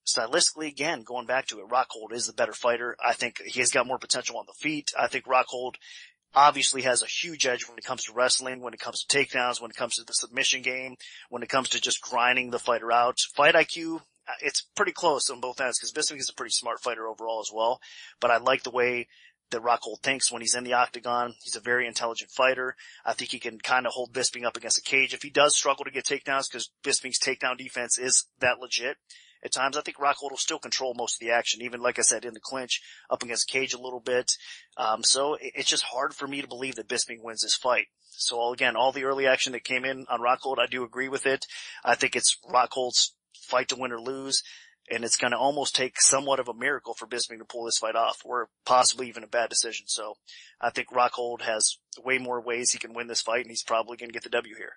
Speaker 3: stylistically, again, going back to it, Rockhold is the better fighter. I think he has got more potential on the feet. I think Rockhold obviously has a huge edge when it comes to wrestling, when it comes to takedowns, when it comes to the submission game, when it comes to just grinding the fighter out. Fight IQ, it's pretty close on both ends because Bisping is a pretty smart fighter overall as well. But I like the way that Rockhold thinks when he's in the octagon. He's a very intelligent fighter. I think he can kind of hold Bisping up against a cage. If he does struggle to get takedowns because Bisping's takedown defense is that legit, at times, I think Rockhold will still control most of the action, even, like I said, in the clinch, up against cage a little bit. So it's just hard for me to believe that Bisping wins this fight. So again, all the early action that came in on Rockhold, I do agree with it. I think it's Rockhold's fight to win or lose, and it's going to almost take somewhat of a miracle for Bisping to pull this fight off, or possibly even a bad decision. So I think Rockhold has way more ways he can win this fight, and he's probably going to get the W here.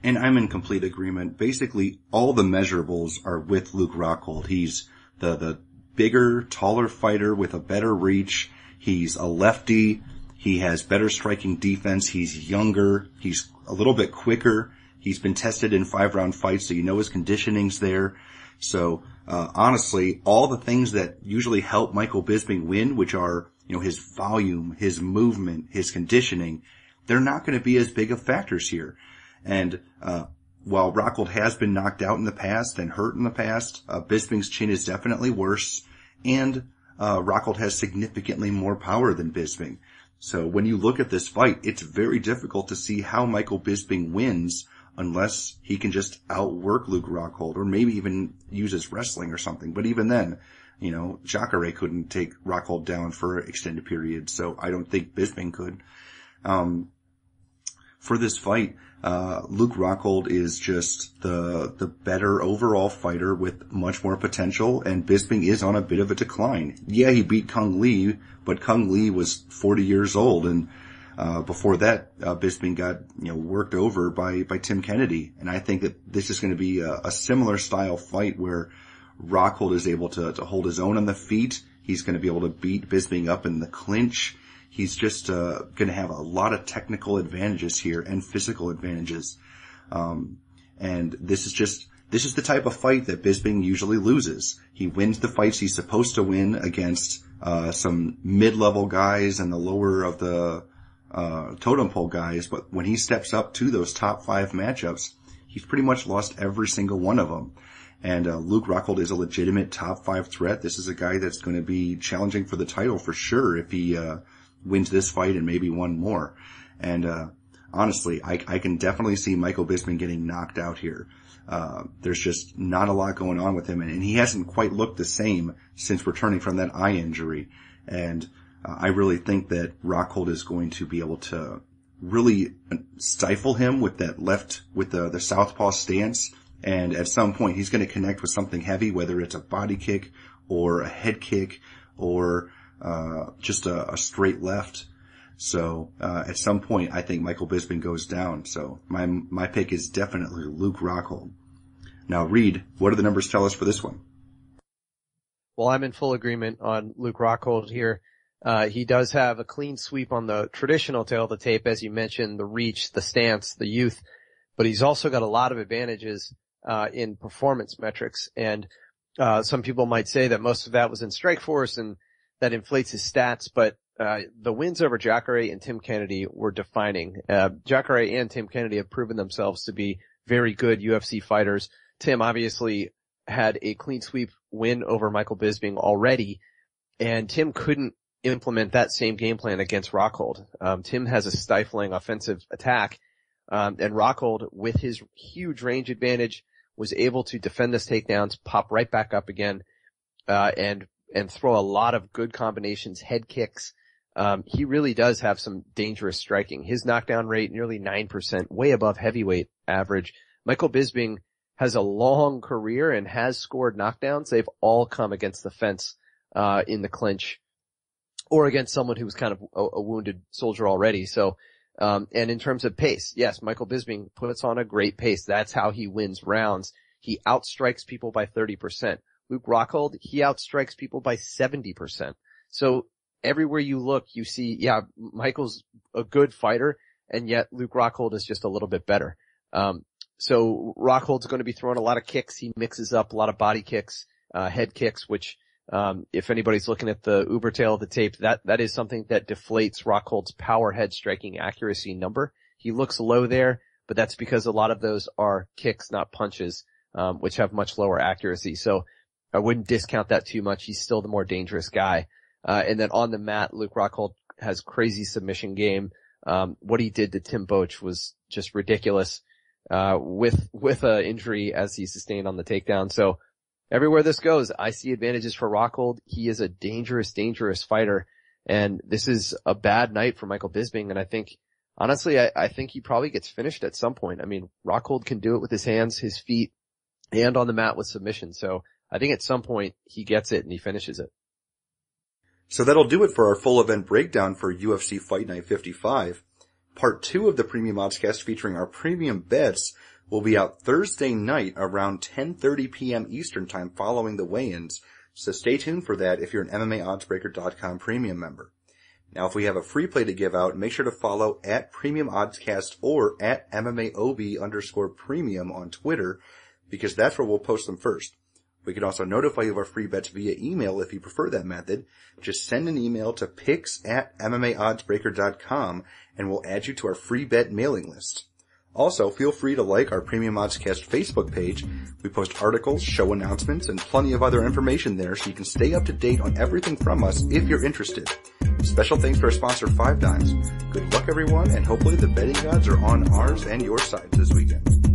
Speaker 2: And I'm in complete agreement. Basically, all the measurables are with Luke Rockhold. He's the bigger, taller fighter with a better reach. He's a lefty. He has better striking defense. He's younger. He's a little bit quicker. He's been tested in 5-round fights, so you know his conditioning's there. So, honestly, all the things that usually help Michael Bisping win, which are, his volume, his movement, his conditioning, they're not going to be as big of factors here. And, while Rockhold has been knocked out in the past and hurt in the past, Bisping's chin is definitely worse, and, Rockhold has significantly more power than Bisping. So when you look at this fight, it's very difficult to see how Michael Bisping wins unless he can just outwork Luke Rockhold, or maybe even use his wrestling or something. But even then, Zachrich couldn't take Rockhold down for extended periods, so I don't think Bisping could. For this fight, Luke Rockhold is just the better overall fighter with much more potential, and Bisping is on a bit of a decline. Yeah, he beat Kung Lee, but Kung Lee was 40 years old, and before that, Bisping got, worked over by Tim Kennedy. And I think that this is going to be a similar style fight where Rockhold is able to hold his own on the feet. He's going to be able to beat Bisping up in the clinch. He's just going to have a lot of technical advantages here and physical advantages. And this is the type of fight that Bisping usually loses. He wins the fights he's supposed to win against some mid-level guys and the lower of the totem pole guys, but when he steps up to those top 5 matchups, he's pretty much lost every single one of them. And Luke Rockhold is a legitimate top 5 threat. This is a guy that's going to be challenging for the title for sure if he wins this fight and maybe one more. And honestly, I can definitely see Michael Bisping getting knocked out here. There's just not a lot going on with him, and he hasn't quite looked the same since returning from that eye injury. And I really think that Rockhold is going to be able to really stifle him with the southpaw stance. And at some point, he's going to connect with something heavy, whether it's a body kick or a head kick or just a straight left. So at some point, I think Michael Bisping goes down. So my pick is definitely Luke Rockhold. Now, Reed, what do the numbers tell us for this one?
Speaker 4: Well, I'm in full agreement on Luke Rockhold here. He does have a clean sweep on the traditional tail of the tape, as you mentioned, the reach, the stance, the youth, but he's also got a lot of advantages in performance metrics. And some people might say that most of that was in strike force and that inflates his stats, but the wins over Zachrich and Tim Kennedy were defining. Zachrich and Tim Kennedy have proven themselves to be very good UFC fighters. Tim obviously had a clean sweep win over Michael Bisping already, and Tim couldn't implement that same game plan against Rockhold. Tim has a stifling offensive attack, and Rockhold, with his huge range advantage, was able to defend his takedowns, pop right back up again, and throw a lot of good combinations, head kicks. He really does have some dangerous striking. His knockdown rate, nearly 9%, way above heavyweight average. Michael Bisping has a long career and has scored knockdowns. They've all come against the fence, in the clinch, or against someone who was kind of a wounded soldier already. So, and in terms of pace, yes, Michael Bisping puts on a great pace. That's how he wins rounds. He outstrikes people by 30%. Luke Rockhold, he outstrikes people by 70%. So everywhere you look, you see, yeah, Michael's a good fighter, and yet Luke Rockhold is just a little bit better. So Rockhold's going to be throwing a lot of kicks. He mixes up a lot of body kicks, head kicks, which, if anybody's looking at the uber tail of the tape, that is something that deflates Rockhold's power head striking accuracy number. He looks low there, but that's because a lot of those are kicks, not punches, which have much lower accuracy. So I wouldn't discount that too much. He's still the more dangerous guy. And then on the mat, Luke Rockhold has crazy submission game. What he did to Tim Boetsch was just ridiculous, with a injury as he sustained on the takedown. So everywhere this goes, I see advantages for Rockhold. He is a dangerous, dangerous fighter. And this is a bad night for Michael Bisping. And I think, honestly, I think he probably gets finished at some point. I mean, Rockhold can do it with his hands, his feet, and on the mat with submission. So I think at some point he gets it and he finishes it.
Speaker 2: So that'll do it for our full event breakdown for UFC Fight Night 55. Part 2 of the Premium Oddscast featuring our premium bets will be out Thursday night around 10:30 p.m. Eastern Time following the weigh-ins. So stay tuned for that if you're an MMAOddsBreaker.com premium member. Now if we have a free play to give out, make sure to follow at Premium Oddscast or at MMAOB_premium on Twitter, because that's where we'll post them first. We can also notify you of our free bets via email if you prefer that method. Just send an email to picks@MMAOddsBreaker.com and we'll add you to our free bet mailing list. Also, feel free to like our Premium Oddscast Facebook page. We post articles, show announcements, and plenty of other information there so you can stay up to date on everything from us if you're interested. Special thanks to our sponsor, 5 Dimes. Good luck everyone, and hopefully the betting gods are on ours and your sides this weekend.